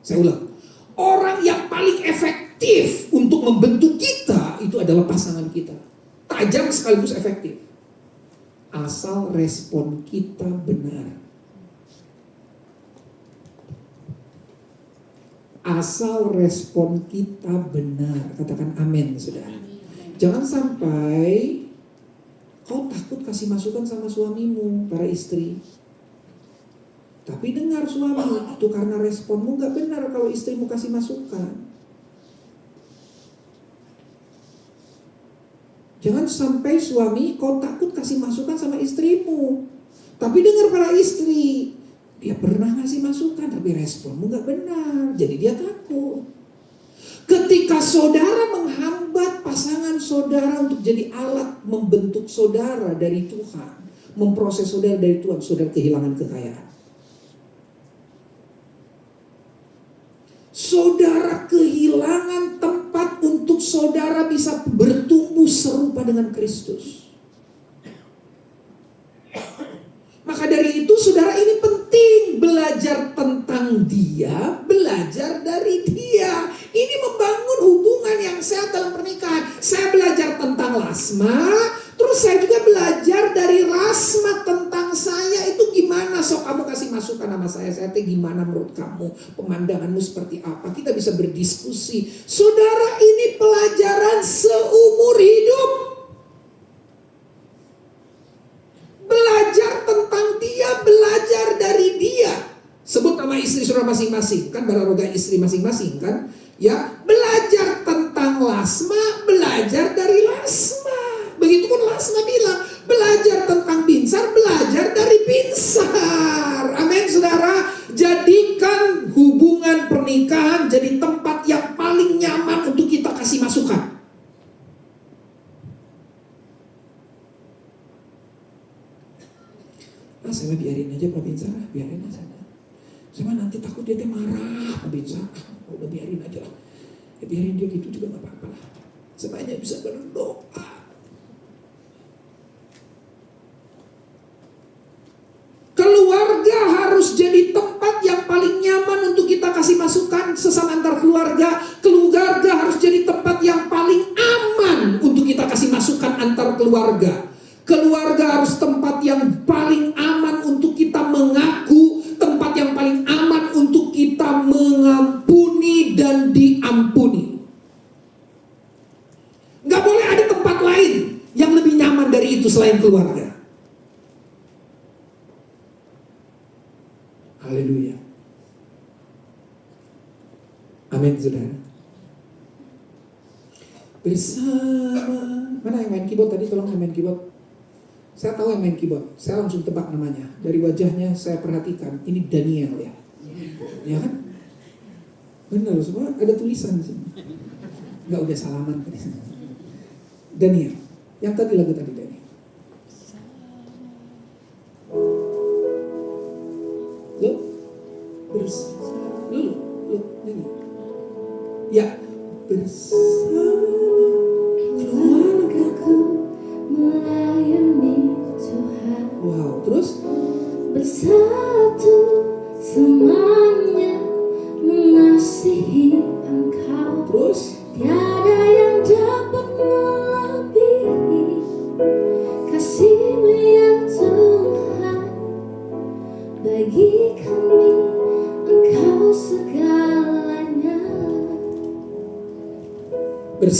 Saya ulang. Orang yang paling efektif untuk membentuk kita itu adalah pasangan kita. Tajam sekaligus efektif. Asal respon kita benar. Asal respon kita benar. Katakan amin, saudara. Jangan sampai kau takut kasih masukan sama suamimu, para istri. Tapi dengar suami, itu karena responmu gak benar kalau istrimu kasih masukan. Jangan sampai suami kau takut kasih masukan sama istrimu. Tapi dengar para istri, dia pernah ngasih masukan tapi responmu gak benar, jadi dia takut. Ketika saudara menghambat pasangan saudara untuk jadi alat membentuk saudara dari Tuhan, memproses saudara dari Tuhan, saudara kehilangan kekayaan. Saudara kehilangan tempat untuk saudara bisa bertumbuh serupa dengan Kristus. Maka dari itu saudara, ini penting belajar tentang dia, belajar dari dia. Ini membangun hubungan yang sehat dalam pernikahan. Saya belajar tentang Lasma, terus saya juga belajar dari Lasma tentang saya itu gimana. So kamu kasih masukan sama saya teh gimana menurut kamu, pemandanganmu seperti apa. Kita bisa berdiskusi. Saudara, ini pelajaran seumur hidup. Belajar tentang dia, belajar dari dia. Sebut nama istri saudara masing-masing, kan Bararoga istri masing-masing kan. Ya, belajar tentang Lasma, belajar dari Lasma. Begitupun Lasma bilang, belajar tentang Binsar, belajar dari Binsar. Amin, saudara. Jadikan hubungan pernikahan jadi tempat yang paling nyaman untuk kita kasih masukan. Saya biarin aja Pak Binsar, biarin aja. Saya nanti takut dia marah Pak Binsar. Udah biarin aja lah. Ya, biarin dia gitu juga gak apa-apa lah. Semuanya bisa berdoa. Keluarga harus jadi tempat yang paling nyaman untuk kita kasih masukan sesama antar keluarga. Keluarga harus jadi tempat yang paling aman untuk kita kasih masukan antar keluarga. Keluarga harus tempat yang paling aman untuk kita mengaku, tempat yang paling aman untuk kita mengampuni dan diampuni. Gak boleh ada tempat lain yang lebih nyaman dari itu selain keluarga. Haleluya. Amin, saudara. Bersama, mana yang main keyboard tadi? Tolong yang main keyboard. Saya tahu yang main keyboard, saya langsung tebak namanya. Dari wajahnya saya perhatikan, ini Daniel ya. Ya kan? Benar, semua ada tulisan di sini. Enggak, udah salaman tadi. Daniel. Yang tadi lagu tadi Daniel. Lo bersama, lo nyanyi. Ya, bersama keluargaku melayani Tuhan. Wow, terus Bersatu semuanya mengasihi Engkau. terus Tiada yang dapat melebihi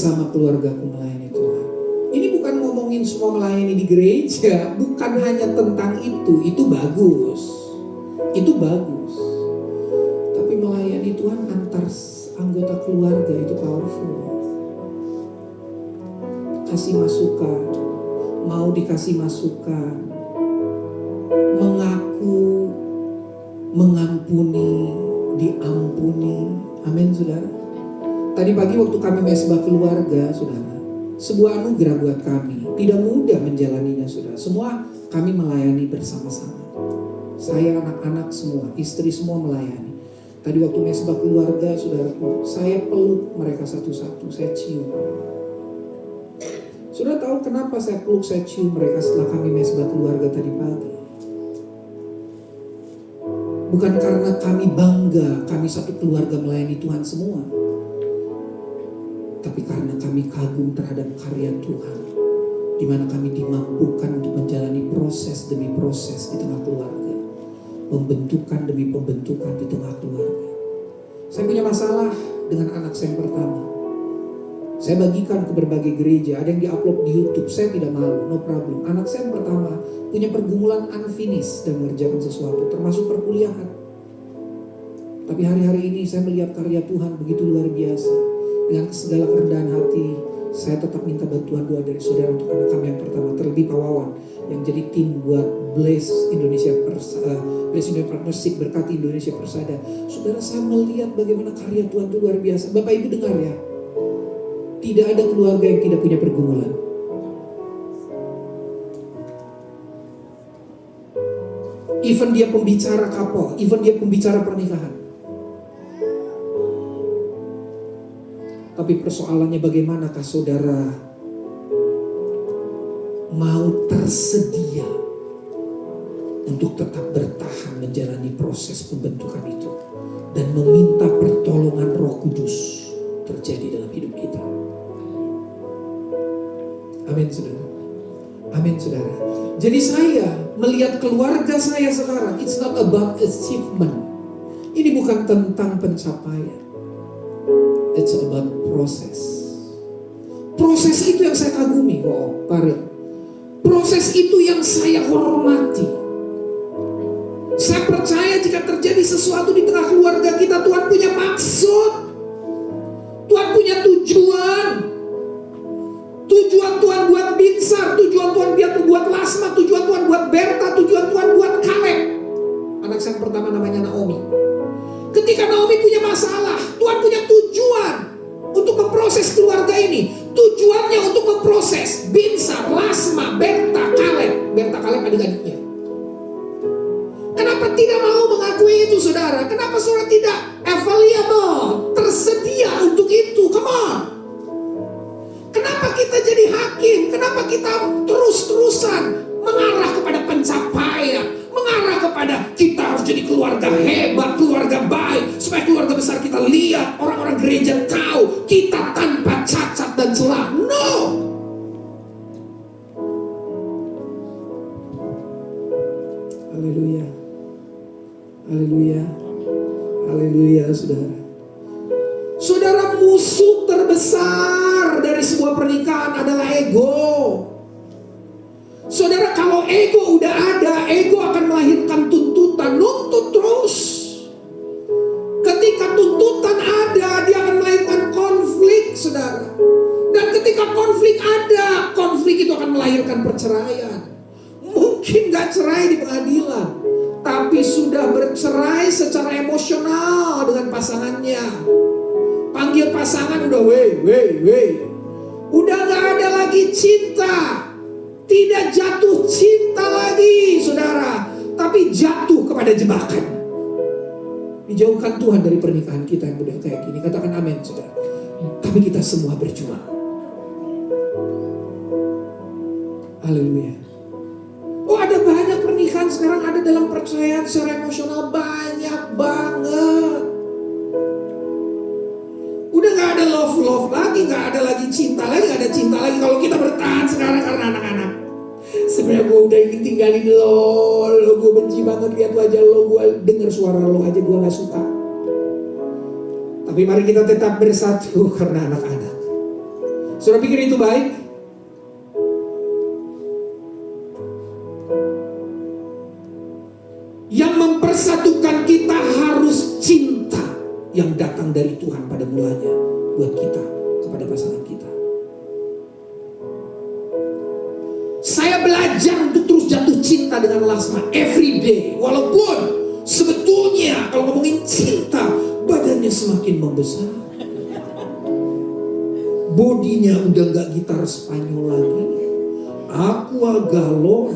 bersama keluargaku melayani Tuhan. Ini bukan ngomongin semua melayani di gereja, bukan hanya tentang itu bagus. Itu bagus. Tapi melayani Tuhan antar anggota keluarga itu powerful. Kasih masukan, mau dikasih masukan, mengaku, mengampuni, diampuni. Amin, saudara. Tadi pagi waktu kami mesbah keluarga, saudara, sebuah anugerah buat kami. Tidak mudah menjalaninya, saudara. Semua kami melayani bersama-sama. Saya, anak-anak semua, istri semua melayani. Tadi waktu mesbah keluarga, saudaraku, saya peluk mereka satu-satu, saya cium. Saudara tahu kenapa saya peluk, saya cium mereka setelah kami mesbah keluarga tadi pagi? Bukan karena kami bangga, kami satu keluarga melayani Tuhan semua. Tapi karena kami kagum terhadap karya Tuhan. Di mana kami dimampukan untuk menjalani proses demi proses di tengah keluarga. Pembentukan demi pembentukan di tengah keluarga. Saya punya masalah dengan anak saya yang pertama. Saya bagikan ke berbagai gereja, ada yang diupload di YouTube, saya tidak malu, no problem. Anak saya yang pertama punya pergumulan unfinished dan mengerjakan sesuatu, termasuk perkuliahan. Tapi hari-hari ini saya melihat karya Tuhan begitu luar biasa. Dengan segala kerendahan hati, saya tetap minta bantuan doa dari saudara untuk anak kami yang pertama, terlebih Pak Wawan, yang jadi tim buat Bless Indonesia Partnership, berkati Indonesia Persada. Saudara, saya melihat bagaimana karya Tuhan itu luar biasa. Bapak Ibu dengar ya, tidak ada keluarga yang tidak punya pergumulan. Even dia pembicara couple, even dia pembicara pernikahan. Tapi persoalannya bagaimanakah saudara mau tersedia untuk tetap bertahan menjalani proses pembentukan itu dan meminta pertolongan Roh Kudus terjadi dalam hidup kita. Amin, saudara. Amin, saudara. Jadi saya melihat keluarga saya sekarang, it's not about achievement. Ini bukan tentang pencapaian. It's about proses. Proses itu yang saya kagumi, Pak. Proses itu yang saya hormati. Saya percaya jika terjadi sesuatu di tengah keluarga kita, Tuhan punya maksud. Tuhan punya tujuan. Tujuan Tuhan buat Binsar, tujuan Tuhan buat Lasma, tujuan Tuhan buat Berta, tujuan Tuhan buat Kaleb. Anak saya pertama namanya Naomi. Ketika Naomi punya masalah, Tuhan punya tujuan untuk memproses keluarga ini. Tujuannya untuk memproses Binsar, Lasma, Berta, Kaleb. Berta, Kaleb adik-adiknya. Kenapa tidak mau mengakui itu, saudara? Kenapa saudara tidak available, tersedia untuk itu? Come on. Kenapa kita jadi hakim? Kenapa kita terus-terusan mengarah kepada pencapaian? Mengarah kepada kita harus jadi keluarga hebat, keluarga baik, supaya keluarga besar kita lihat, orang-orang gereja tahu kita tanpa cacat dan celah. No. Haleluya. Haleluya. Haleluya, saudara. Saudara, musuh terbesar dari sebuah pernikahan adalah ego. Saudara, kalau ego udah ada, ego akan melahirkan tuntutan, nuntut terus. Ketika tuntutan ada, dia akan melahirkan konflik, saudara. Dan ketika konflik ada, konflik itu akan melahirkan perceraian. Mungkin gak cerai di pengadilan, tapi sudah bercerai secara emosional dengan pasangannya. Panggil pasangan udah wey. Udah gak ada lagi cinta. Tidak jatuh cinta lagi, saudara. Tapi jatuh kepada jebakan. Dijauhkan Tuhan dari pernikahan kita yang udah kayak gini. Katakan amin, saudara. Tapi kita semua berjuang. Haleluya. Oh, ada banyak pernikahan sekarang ada dalam perceraian secara emosional. Banyak banget. Udah gak ada love lagi, gak ada lagi cinta lagi, gak ada cinta lagi. Kalau kita bertahan sekarang karena anak-anak. Sebenarnya gue udah ingin tinggalin lo, gue benci banget lihat wajah lo, gue denger suara lo aja gue gak suka. Tapi mari kita tetap bersatu karena anak-anak. Saudara pikir itu baik? Yang mempersatukan kita harus cinta yang datang dari Tuhan pada mulanya buat kita, kepada pasangan kita. Saya belajar untuk terus jatuh cinta dengan Lasma every day. Walaupun sebetulnya kalau ngomongin cinta, badannya semakin membesar. Bodinya udah gak gitar Spanyol lagi, aqua galon.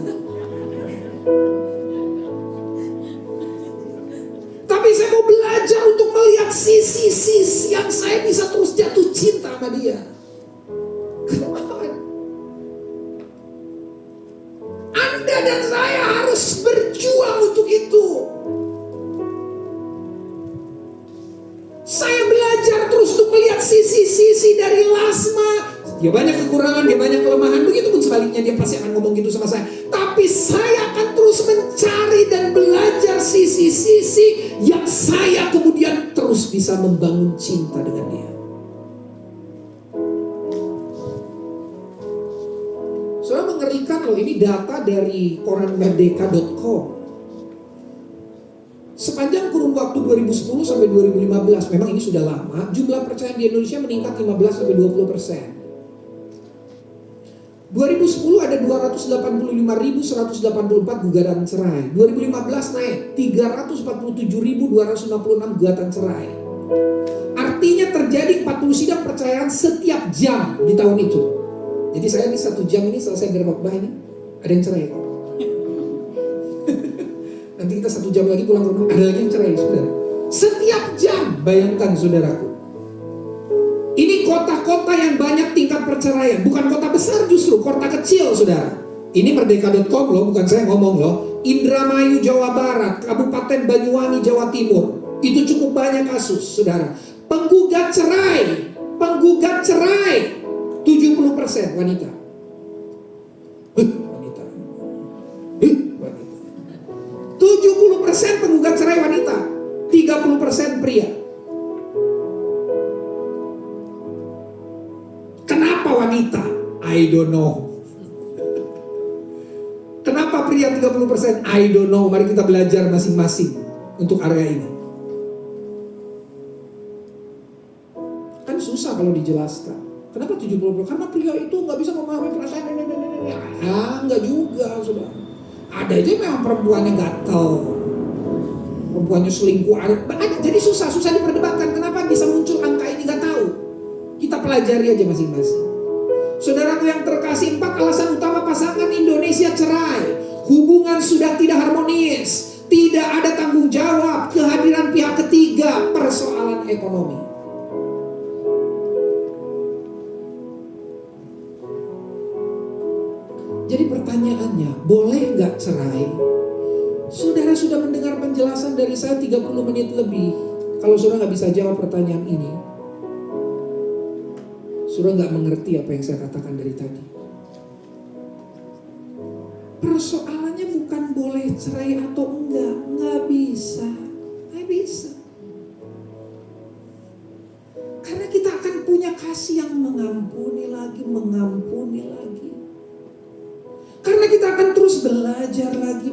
Tapi saya mau belajar untuk melihat sisi-sisi yang saya bisa terus jatuh cinta sama dia. Come on. Anda dan saya harus berjuang untuk itu. Saya belajar terus untuk melihat sisi-sisi dari Lasma. Dia banyak kekurangan, dia banyak kelemahan. Begitupun sebaliknya, dia pasti akan ngomong gitu sama saya. Tapi saya akan terus mencari dan belajar sisi-sisi yang saya kemudian terus bisa membangun cinta dengan dia. Soalnya mengerikan loh, ini data dari koran merdeka.com. Sepanjang kurun waktu 2010 sampai 2015, memang ini sudah lama, jumlah perceraian di Indonesia meningkat 15-20%. 2010 ada 285.184 gugatan cerai. 2015 naik 347.266 gugatan cerai. Artinya terjadi 40 sidang perceraian setiap jam di tahun itu. Jadi saya ini 1 jam ini selesai dari khotbah ini, ada yang cerai. Nanti kita 1 jam lagi pulang ke rumah, ada lagi yang cerai, saudara. Setiap jam, bayangkan saudaraku. Ini kota-kota yang banyak tingkat perceraian. Bukan kota besar justru, kota kecil saudara. Ini merdeka.com loh, bukan saya ngomong loh. Indramayu Jawa Barat, Kabupaten Banyuwangi Jawa Timur. Itu cukup banyak kasus saudara. Penggugat cerai 70% wanita. Wanita. 70% penggugat cerai wanita, 30% pria. Kenapa wanita? I don't know. Kenapa pria 30%? I don't know. Mari kita belajar masing-masing untuk area ini. Kan susah kalau dijelaskan. Kenapa 70%? Karena pria itu gak bisa memahami perasaan. Enggak juga saudara. Ada aja memang perempuannya gatel, perempuannya selingkuh. Jadi susah diperdebatkan. Kenapa bisa muncul angka ini? Gak tahu. Kita pelajari aja masing-masing. Saudaraku yang terkasih, 4 alasan utama pasangan Indonesia cerai. Hubungan sudah tidak harmonis, tidak ada tanggung jawab, kehadiran pihak ketiga, persoalan ekonomi. Jadi pertanyaannya, boleh nggak cerai? Saudara sudah mendengar penjelasan dari saya 30 menit lebih. Kalau saudara nggak bisa jawab pertanyaan ini, saudara nggak mengerti apa yang saya katakan dari tadi. Persoalannya bukan boleh cerai atau enggak, nggak bisa. Karena kita akan punya kasih yang mengampuni lagi. Karena kita akan terus belajar lagi.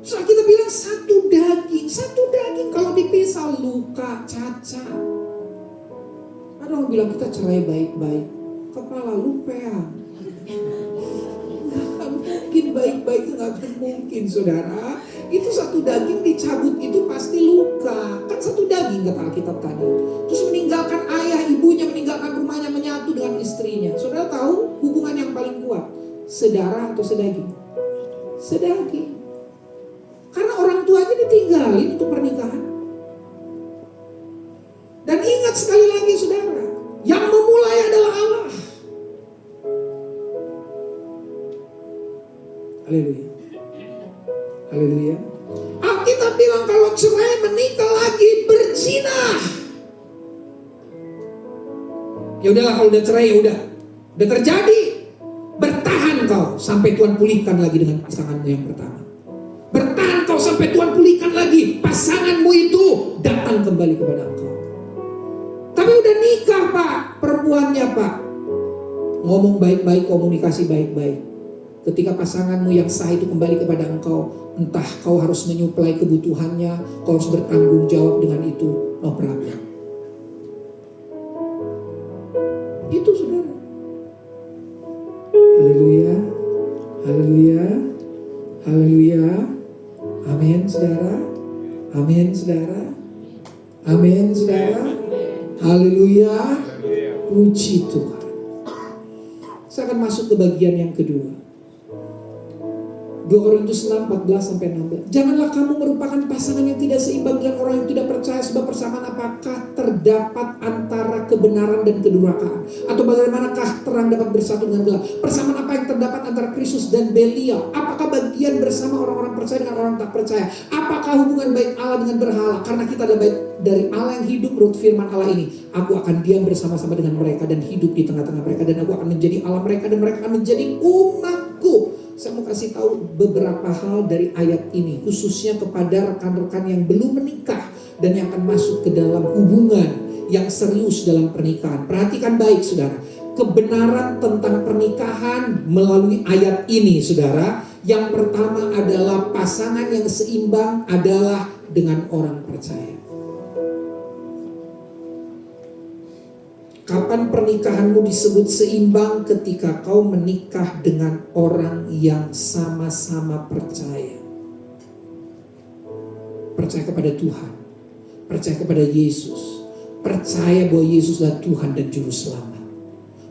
Soal kita bilang satu daging kalau dipisah luka, cacat. Ada orang bilang kita cerai baik-baik, kepala lu peang. Nggak akan mungkin baik-baik, nggak akan mungkin saudara. Itu satu daging dicabut itu pasti luka. Kan satu daging kata Alkitab tadi. Terus meninggalkan ayah, ibunya, meninggalkan rumahnya, menyatu dengan istrinya. Saudara tahu hubungan yang paling kuat? Sedarah atau sedaging? Sedaging. Karena orang tuanya ditinggalin untuk pernikahan. Dan ingat sekali lagi saudara, yang memulai adalah Allah. Haleluya. Alkitab bilang kalau cerai menikah lagi berzina. Ya udahlah, kalau udah cerai ya udah terjadi. Bertahan kau sampai Tuhan pulihkan lagi dengan pasanganmu yang pertama. Bertahan kau sampai Tuhan pulihkan lagi pasanganmu itu datang kembali kepada engkau. Tapi udah nikah Pak, perempuannya Pak. Ngomong baik-baik, komunikasi baik-baik. Ketika pasanganmu yang sah itu kembali kepada engkau, entah kau harus menyuplai kebutuhannya, kau harus bertanggung jawab dengan itu, no problem. Itu saudara. Haleluya, haleluya, haleluya. Amin saudara, amin saudara, amin saudara. Haleluya, puji Tuhan. Saya akan masuk ke bagian yang kedua. 2 Korintus 6, 14-16. Janganlah kamu merupakan pasangan yang tidak seimbang dengan orang yang tidak percaya, sebab persamaan apakah terdapat antara kebenaran dan kedurhakaan? Atau bagaimanakah terang dapat bersatu dengan gelap? Persamaan apa yang terdapat antara Kristus dan Belial? Apakah bagian bersama orang-orang percaya dengan orang tak percaya? Apakah hubungan baik Allah dengan berhala? Karena kita adalah baik dari Allah yang hidup, menurut firman Allah ini, aku akan diam bersama-sama dengan mereka dan hidup di tengah-tengah mereka, dan aku akan menjadi Allah mereka dan mereka akan menjadi umatku. Saya mau kasih tahu beberapa hal dari ayat ini, khususnya kepada rekan-rekan yang belum menikah dan yang akan masuk ke dalam hubungan yang serius dalam pernikahan. Perhatikan baik saudara, kebenaran tentang pernikahan melalui ayat ini saudara. Yang pertama adalah pasangan yang seimbang adalah dengan orang percaya. Kapan pernikahanmu disebut seimbang? Ketika kau menikah dengan orang yang sama-sama percaya. Percaya kepada Tuhan, percaya kepada Yesus, percaya bahwa Yesuslah Tuhan dan Juru Selamat,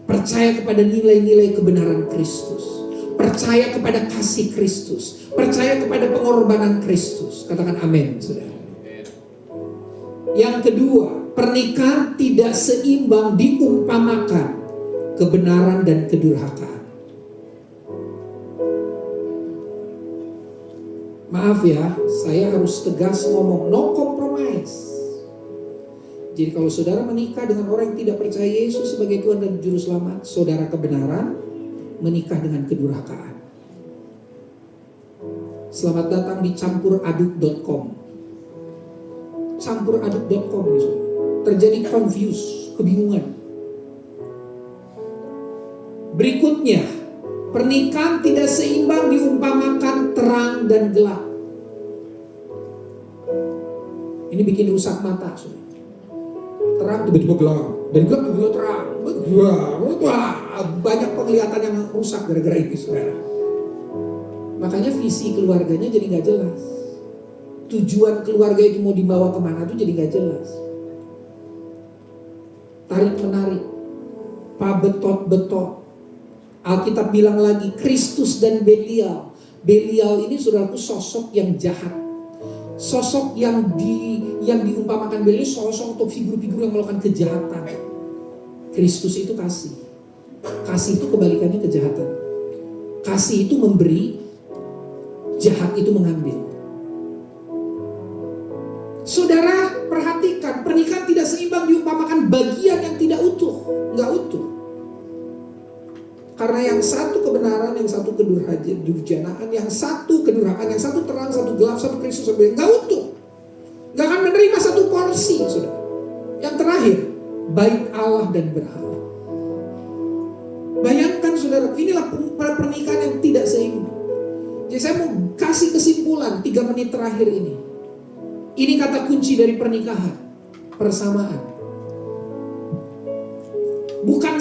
percaya kepada nilai-nilai kebenaran Kristus, percaya kepada kasih Kristus, percaya kepada pengorbanan Kristus. Katakan amin, saudara. Yang kedua, pernikahan tidak seimbang diumpamakan kebenaran dan kedurhakaan. Maaf ya, saya harus tegas ngomong, no compromise. Jadi kalau saudara menikah dengan orang yang tidak percaya Yesus sebagai Tuhan dan Juru Selamat, saudara kebenaran menikah dengan kedurhakaan. Selamat datang di campuraduk.com. Campuraduk.com ini saudara. Terjadi confuse, kebingungan. Berikutnya, pernikahan tidak seimbang diumpamakan terang dan gelap. Ini bikin rusak mata, saudara. Terang tiba-tiba gelap, dan gelap tiba-tiba terang. Wah, banyak penglihatan yang rusak gara-gara ini, saudara. Makanya visi keluarganya jadi nggak jelas. Tujuan keluarga itu mau dibawa kemana itu jadi gak jelas. Tarik menarik, pabetot-betot. Alkitab bilang lagi Kristus dan Belial. Belial ini saudaraku sosok yang jahat. Sosok yang diumpamakan Belial, sosok atau figur-figur yang melakukan kejahatan. Kristus itu kasih. Kasih itu kebalikannya kejahatan. Kasih itu memberi, jahat itu mengambil. Saudara perhatikan, pernikahan tidak seimbang diumpamakan bagian yang tidak utuh, nggak utuh. Karena yang satu kebenaran, yang satu kedurjanaan, yang satu kedurhakaan, yang satu terang, satu gelap, satu Kristus, nggak utuh. Nggak akan menerima satu porsi, saudara. Yang terakhir, baik Allah dan berhala. Bayangkan saudara, inilah pernikahan yang tidak seimbang. Jadi saya mau kasih kesimpulan 3 menit terakhir ini. Ini kata kunci dari pernikahan, persamaan. Bukan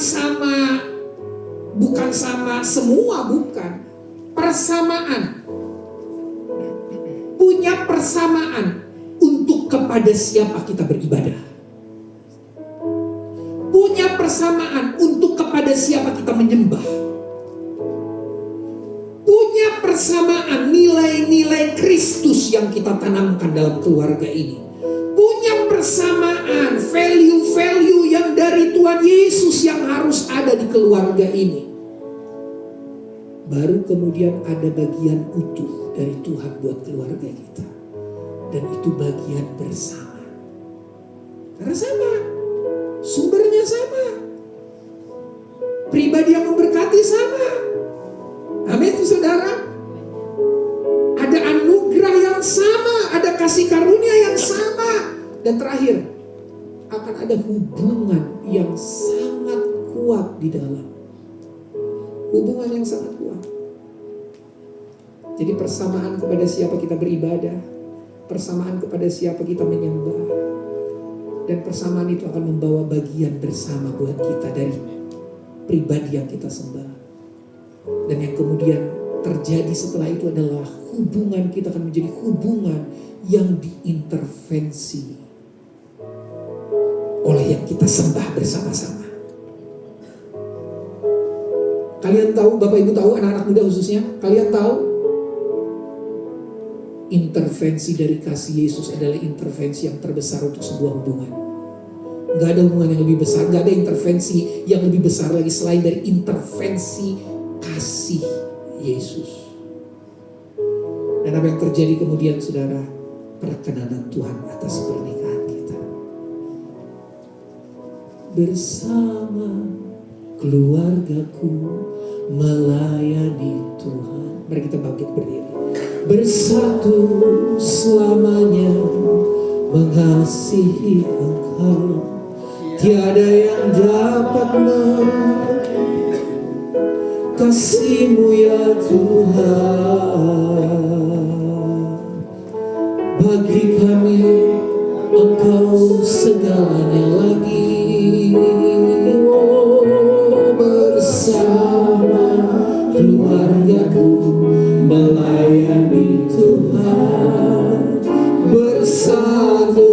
sama semua, bukan. Persamaan. Punya persamaan untuk kepada siapa kita beribadah. Punya persamaan untuk kepada siapa kita menyembah. Punya persamaan nilai-nilai Kristus yang kita tanamkan dalam keluarga ini. Punya persamaan value-value yang dari Tuhan Yesus yang harus ada di keluarga ini. Baru kemudian ada bagian utuh dari Tuhan buat keluarga kita. Dan itu bagian bersama. Karena sama. Sumbernya sama. Pribadi yang memberkati sama. Amin saudara. Ada anugerah yang sama, ada kasih karunia yang sama. Dan terakhir, akan ada ada hubungan yang sangat kuat di dalam. Hubungan yang sangat kuat. Jadi persamaan kepada siapa kita beribadah, persamaan kepada siapa kita menyembah, dan persamaan itu akan membawa bagian bersama buat kita dari pribadi yang kita sembah. Dan yang kemudian terjadi setelah itu adalah hubungan kita akan menjadi hubungan yang diintervensi oleh yang kita sembah bersama-sama. Kalian tahu, Bapak Ibu tahu, anak-anak muda khususnya, kalian tahu intervensi dari kasih Yesus adalah intervensi yang terbesar untuk sebuah hubungan. Gak ada hubungan yang lebih besar, gak ada intervensi yang lebih besar lagi selain dari intervensi kasih Yesus. Dan apa yang terjadi kemudian, saudara? Perkenanan Tuhan atas pernikahan kita. Bersama keluargaku melayani Tuhan. Mari kita bangkit berdiri. Bersatu selamanya mengasihi Engkau. Tiada yang dapat kasih-Mu ya Tuhan. Bagi kami Engkau segalanya lagi. Oh, bersama keluargaku melayani Tuhan. Bersatu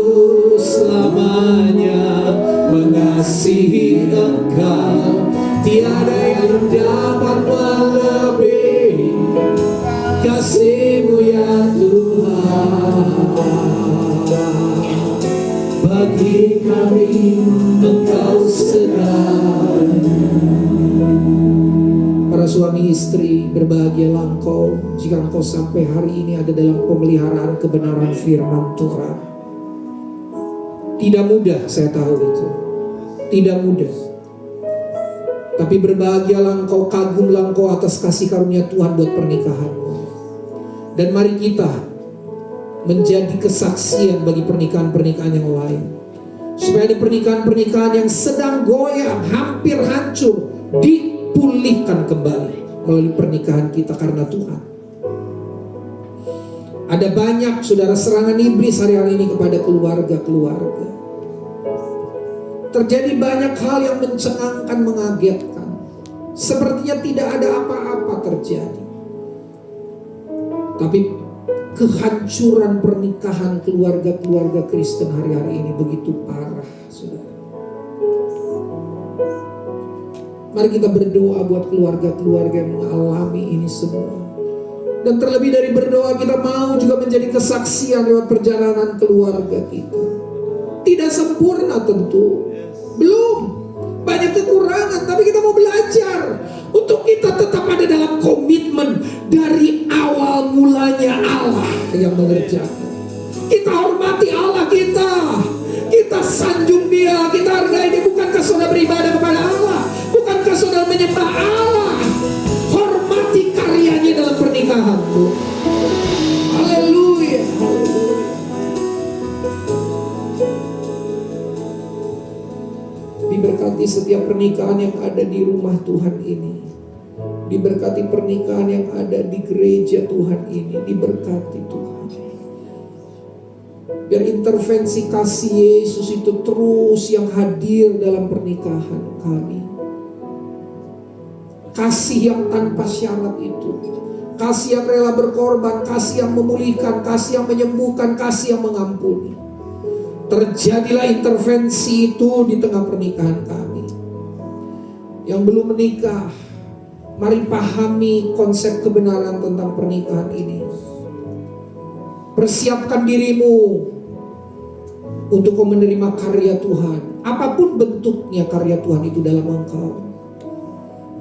selamanya mengasihi Engkau. Tiada yang dapat melebihi kasih-Mu ya Tuhan. Bagi kami Engkau segalanya. Para suami istri, berbahagialah engkau jika engkau sampai hari ini ada dalam pemeliharaan kebenaran firman Tuhan. Tidak mudah, saya tahu itu. Tidak mudah. Tapi berbahagialah engkau, kagumlah engkau atas kasih karunia Tuhan buat pernikahanmu. Dan mari kita menjadi kesaksian bagi pernikahan-pernikahan yang lain. Supaya di pernikahan-pernikahan yang sedang goyang, hampir hancur, dipulihkan kembali melalui pernikahan kita karena Tuhan. Ada banyak, saudara, serangan iblis hari-hari ini kepada keluarga-keluarga. Terjadi banyak hal yang mencengangkan, mengagetkan. Sepertinya tidak ada apa-apa terjadi. Tapi kehancuran pernikahan keluarga-keluarga Kristen hari-hari ini begitu parah, saudara. Mari kita berdoa buat keluarga-keluarga yang mengalami ini semua. Dan terlebih dari berdoa, kita mau juga menjadi kesaksian lewat perjalanan keluarga kita. Tidak sempurna tentu, belum, banyak kekurangan, tapi kita mau belajar untuk kita tetap ada dalam komitmen dari awal mulanya Allah yang mengerjakan. Kita hormati Allah kita sanjung Dia, kita hargai Dia. Bukankah saudara beribadah kepada Allah? Bukankah saudara menyembah Allah? Hormati karyanya dalam pernikahanmu. Haleluya. Diberkati setiap pernikahan yang ada di rumah Tuhan ini. Diberkati pernikahan yang ada di gereja Tuhan ini. Diberkati Tuhan. Biar intervensi kasih Yesus itu terus yang hadir dalam pernikahan kami. Kasih yang tanpa syarat itu. Kasih yang rela berkorban. Kasih yang memulihkan. Kasih yang menyembuhkan. Kasih yang mengampuni. Terjadilah intervensi itu di tengah pernikahan kami. Yang belum menikah, mari pahami konsep kebenaran tentang pernikahan ini. Persiapkan dirimu untuk kau menerima karya Tuhan. Apapun bentuknya karya Tuhan itu dalam engkau.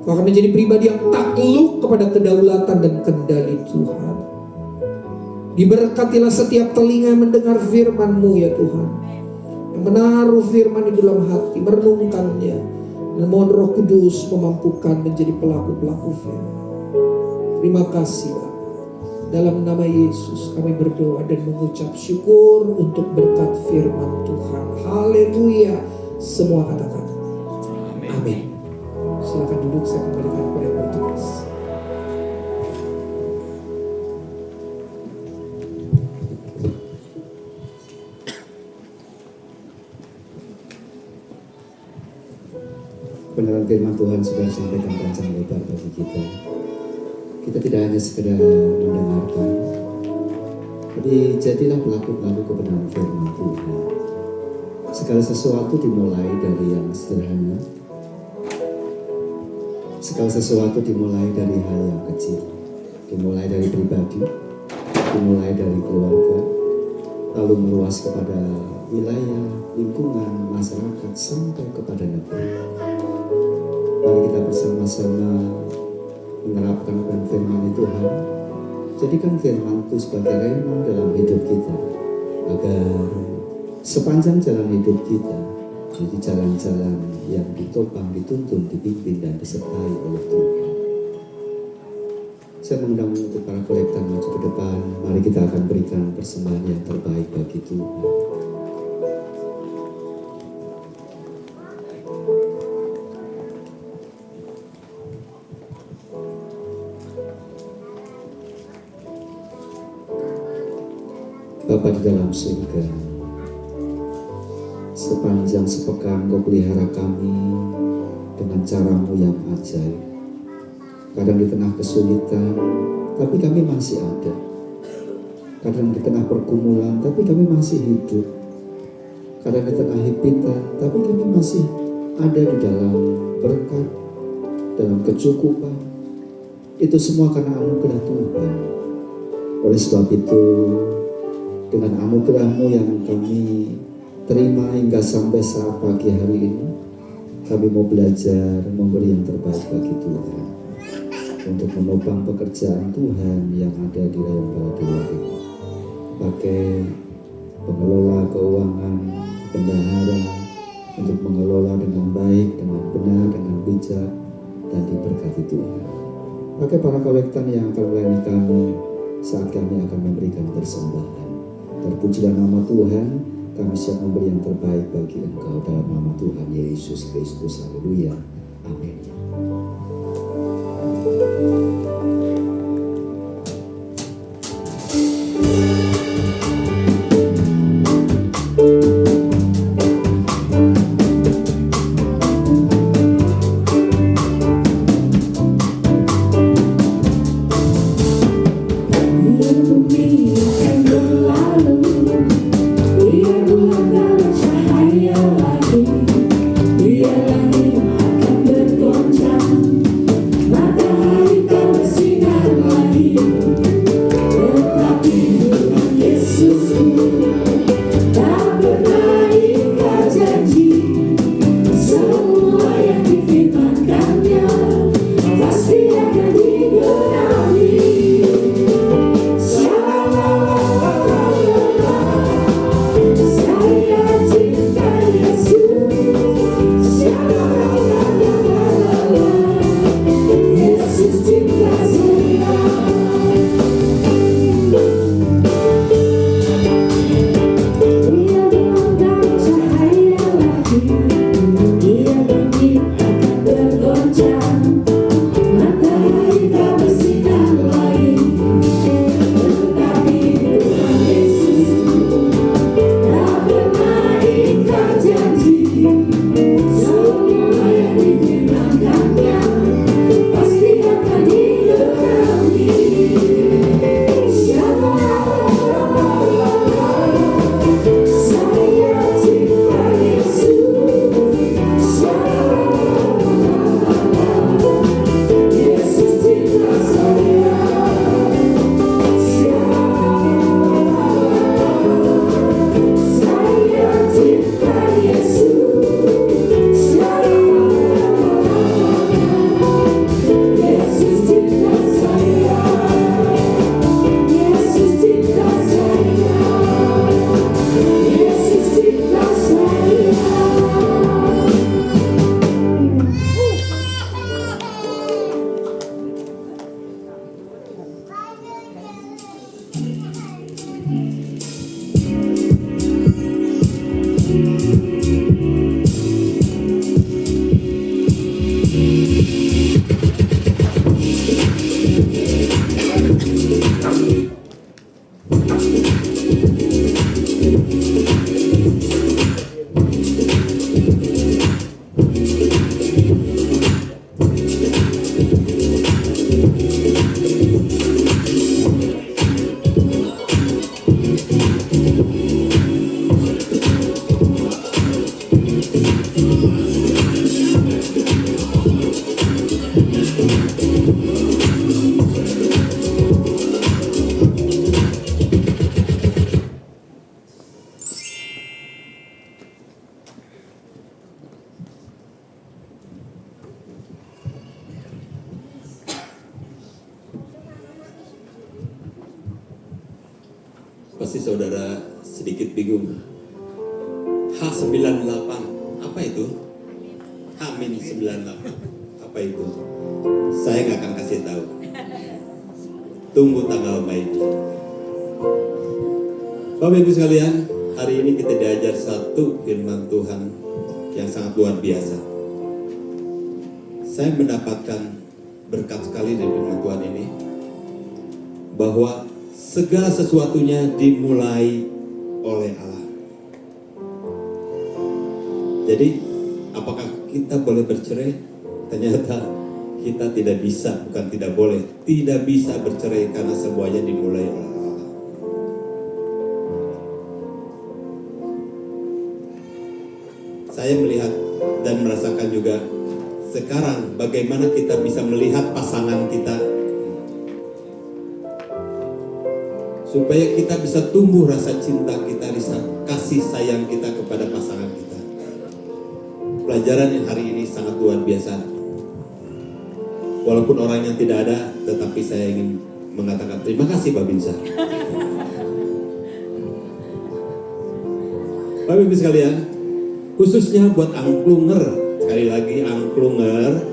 Kau akan menjadi pribadi yang takluk kepada kedaulatan dan kendali Tuhan. Diberkatilah setiap telinga yang mendengar firman-Mu ya Tuhan. Yang menaruh firman di dalam hati, merenungkannya. Dan mohon Roh Kudus memampukan menjadi pelaku-pelaku firman. Terima kasih Bapak. Dalam nama Yesus kami berdoa dan mengucap syukur untuk berkat firman Tuhan. Haleluya. Semua katakan amin. Silakan duduk, saya kembalikan kepada yang bertugas. Benaran firman Tuhan sudah disampaikan panjang lebar bagi kita. Kita tidak hanya sekedar mendengarkan, tapi jadilah pelaku-pelaku kebenaran firman Tuhan. Segala sesuatu dimulai dari yang sederhana. Segala sesuatu dimulai dari hal yang kecil. Dimulai dari pribadi, dimulai dari keluarga, lalu meluas kepada wilayah, lingkungan, masyarakat, sampai kepada negeri. Mari kita bersama-sama menerapkan firman Tuhan. Jadikan firman itu sebagai rema dalam hidup kita, agar sepanjang jalan hidup kita jadi jalan-jalan yang ditopang, dituntun, dipimpin, dan disertai oleh Tuhan. Saya mengundang untuk para kolektor maju ke depan. Mari kita akan berikan persembahan yang terbaik bagi Tuhan. Bapa di dalam surga, sepanjang sepekan Kau pelihara kami dengan cara-Mu yang ajaib. Kadang di tengah kesulitan, tapi kami masih ada. Kadang di tengah pergumulan, tapi kami masih hidup. Kadang di tengah himpitan, tapi kami masih ada di dalam berkat, dalam kecukupan. Itu semua karena anugerah Tuhan. Oleh sebab itu, dengan anugerah-Mu yang kami terima hingga sampai saat pagi hari ini, kami mau belajar memberi yang terbaik bagi Tuhan, untuk menopang pekerjaan Tuhan yang ada di Rayon Baladewa ini. Pakai pengelola keuangan, bendahara, untuk mengelola dengan baik, dengan benar, dengan bijak, dan diberkati Tuhan. Pakai para kolektor yang akan melayani kami saat kami akan memberikan persembahan. Terpujilah nama Tuhan, kami siap memberi yang terbaik bagi Engkau dalam nama Tuhan Yesus Kristus. Haleluya. Amin. Biar bulan dalam cahaya lagi, biarlah hidup akan Pasti saudara sedikit bingung. H98, apa itu? H-98, apa itu? Saya nggak akan kasih tahu. Tunggu tanggal mainnya. Bapak Ibu sekalian, hari ini kita diajar satu firman Tuhan yang sangat luar biasa. Saya mendapatkan berkat sekali dari firman Tuhan ini, bahwa segala sesuatunya dimulai oleh Allah. Jadi, apakah kita boleh bercerai? Ternyata kita tidak bisa, bukan tidak boleh, tidak bisa bercerai karena semuanya dimulai oleh Allah. Saya melihat dan merasakan juga sekarang bagaimana kita bisa melihat pasangan kita supaya kita bisa tumbuh rasa cinta kita, rasa kasih sayang kita kepada pasangan kita. Pelajaran yang hari ini sangat luar biasa. Walaupun orang yang tidak ada, tetapi saya ingin mengatakan terima kasih Pak Binsar. Bapak Ibu sekalian, khususnya buat angklunger, sekali lagi angklunger,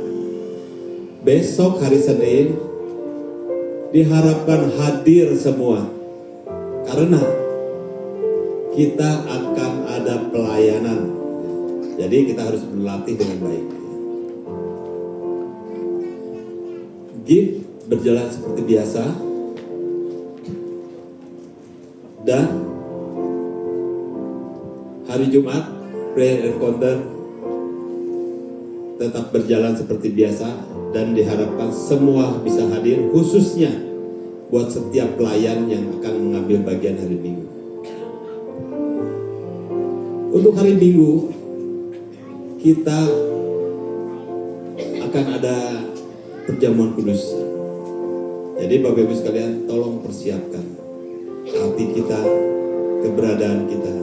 besok hari Senin diharapkan hadir semua, karena kita akan ada pelayanan. Jadi kita harus berlatih dengan baik. Gift berjalan seperti biasa, dan hari Jumat prayer encounter tetap berjalan seperti biasa, dan diharapkan semua bisa hadir, khususnya buat setiap pelayan yang akan mengambil bagian hari Minggu. Untuk hari Minggu kita akan ada perjamuan kudus. Jadi Bapak Ibu sekalian, tolong persiapkan hati kita, keberadaan kita,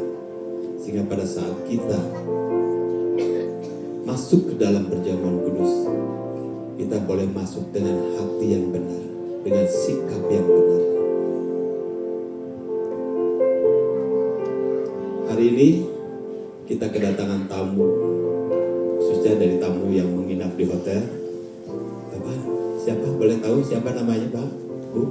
sehingga pada saat kita masuk ke dalam perjamuan kudus, kita boleh masuk dengan hati yang benar, dengan sikap yang benar. Hari ini kita kedatangan tamu, khususnya dari tamu yang menginap di hotel. Bapak, siapa? Boleh tahu siapa namanya, Pak? Bu?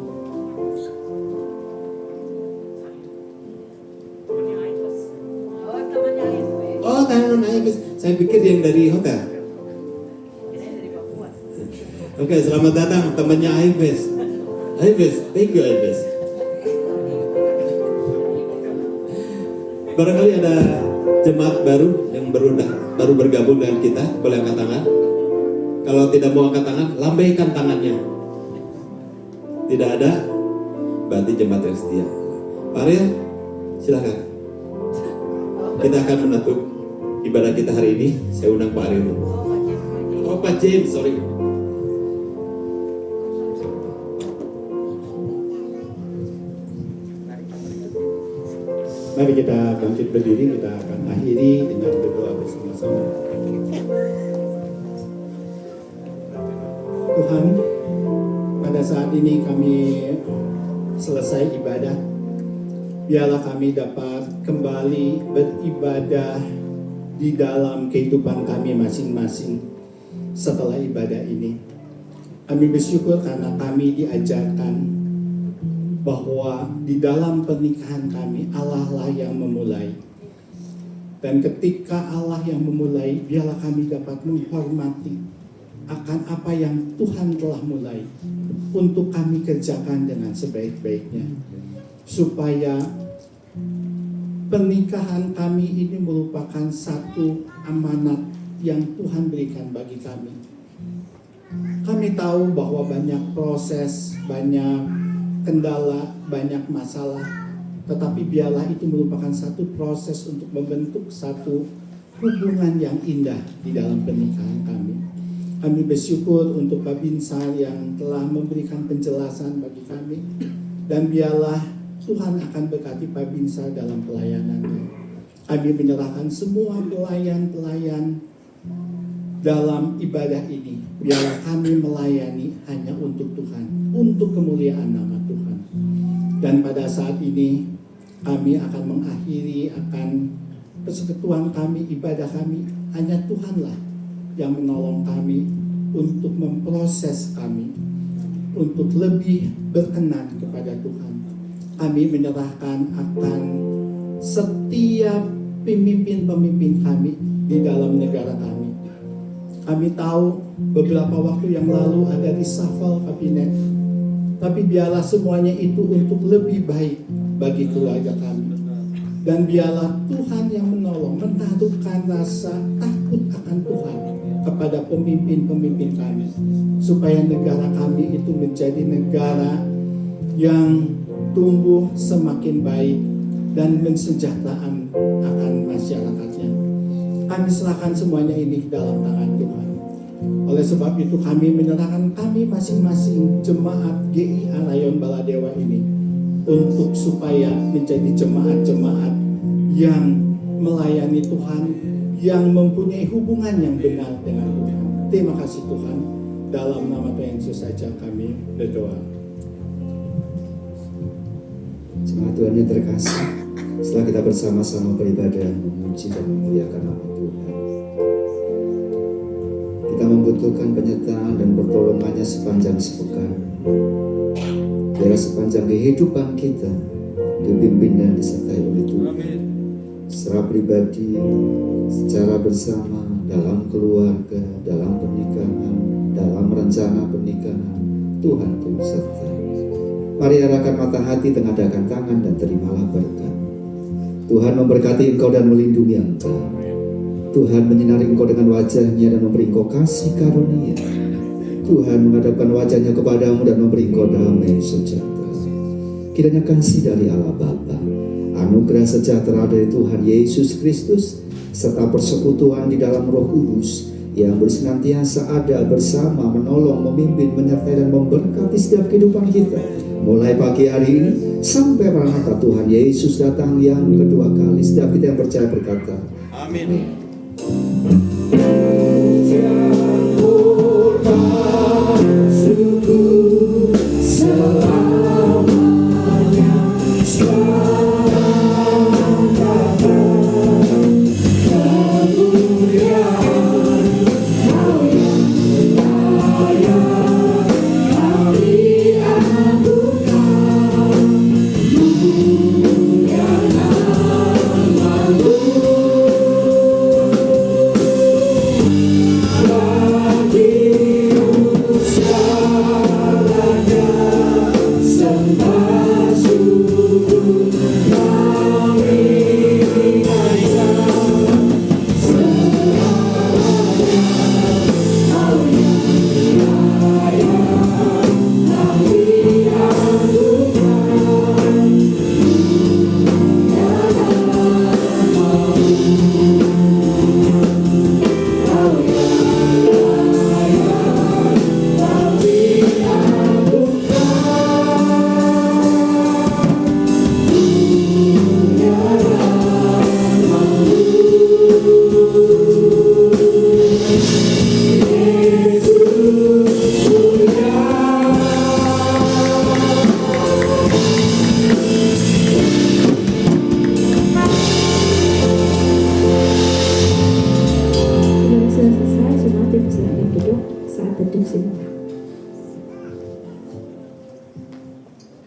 Oh, teman Aibes. Saya pikir yang dari hotel. Oke, selamat datang temannya Aibes. Aibes, thank you Aibes. Barangkali ada jemaat baru yang baru bergabung dengan kita, boleh angkat tangan. Kalau tidak mau angkat tangan, lambaikan tangannya. Tidak ada, berarti jemaat yang setia. Pak Ariel, silakan. Kita akan menutup ibadah kita hari ini. Saya undang Pak Ariel. Oh, Pak James, sorry. Mari kita bangkit berdiri, kita akan akhiri dengan berdoa bersama-sama. Tuhan, pada saat ini kami selesai ibadah, biarlah kami dapat kembali beribadah di dalam kehidupan kami masing-masing setelah ibadah ini. Kami bersyukur karena kami diajarkan bahwa di dalam pernikahan kami Allah lah yang memulai, dan ketika Allah yang memulai, biarlah kami dapat menghormati akan apa yang Tuhan telah mulai untuk kami kerjakan dengan sebaik-baiknya, supaya pernikahan kami ini merupakan satu amanat yang Tuhan berikan bagi kami. Kami tahu bahwa banyak proses, banyak kendala, banyak masalah, tetapi biarlah itu merupakan satu proses untuk membentuk satu hubungan yang indah di dalam pernikahan kami. Kami bersyukur untuk Pak Binsar yang telah memberikan penjelasan bagi kami, dan biarlah Tuhan akan berkati Pak Binsar dalam pelayanannya. Kami menyerahkan semua pelayan-pelayan dalam ibadah ini. Biarlah kami melayani hanya untuk Tuhan, untuk kemuliaan nama Tuhan. Dan pada saat ini kami akan mengakhiri akan persekutuan kami, ibadah kami. Hanya Tuhanlah yang menolong kami untuk memproses kami, untuk lebih berkenan kepada Tuhan. Kami menyerahkan akan setiap pemimpin-pemimpin kami di dalam negara kami. Kami tahu beberapa waktu yang lalu ada reshuffle kabinet, tapi biarlah semuanya itu untuk lebih baik bagi keluarga kami. Dan biarlah Tuhan yang menolong, menaruhkan rasa takut akan Tuhan kepada pemimpin-pemimpin kami, supaya negara kami itu menjadi negara yang tumbuh semakin baik dan mensejahterakan akan masyarakatnya. Kami serahkan semuanya ini ke dalam tangan Tuhan. Oleh sebab itu kami menyerahkan kami masing-masing jemaat GIA Rayon Baladewa ini untuk supaya menjadi jemaat-jemaat yang melayani Tuhan, yang mempunyai hubungan yang benar dengan Tuhan. Terima kasih Tuhan. Dalam nama Tuhan Yesus saja kami berdoa. Jemaat Tuhan yang terkasih, setelah kita bersama-sama beribadah memuji dan memuliakan nama Tuhan, kita membutuhkan penyertaan dan pertolongannya sepanjang sepekan. Biar sepanjang kehidupan kita dipimpin dan disertai oleh Tuhan. Secara pribadi, secara bersama, dalam keluarga, dalam pernikahan, dalam rencana pernikahan, Tuhan turut serta. Mari arahkan mata hati, tengadahkan tangan, dan terimalah berkat. Tuhan memberkati engkau dan melindungi engkau. Tuhan menyinari engkau dengan wajah-Nya dan memberi engkau kasih karunia. Tuhan menghadapkan wajah-Nya kepadamu dan memberi engkau damai sejahtera. Kiranya kasih dari Allah Bapa, anugerah sejahtera dari Tuhan Yesus Kristus, serta persekutuan di dalam Roh Kudus yang bersenantiasa ada bersama, menolong, memimpin, menyertai dan memberkati setiap kehidupan kita, mulai pagi hari ini sampai Maranatha Tuhan Yesus datang yang kedua kali. Setiap kita yang percaya berkata, Amin. Sudah selesai, jemaat silakan duduk saat teduh.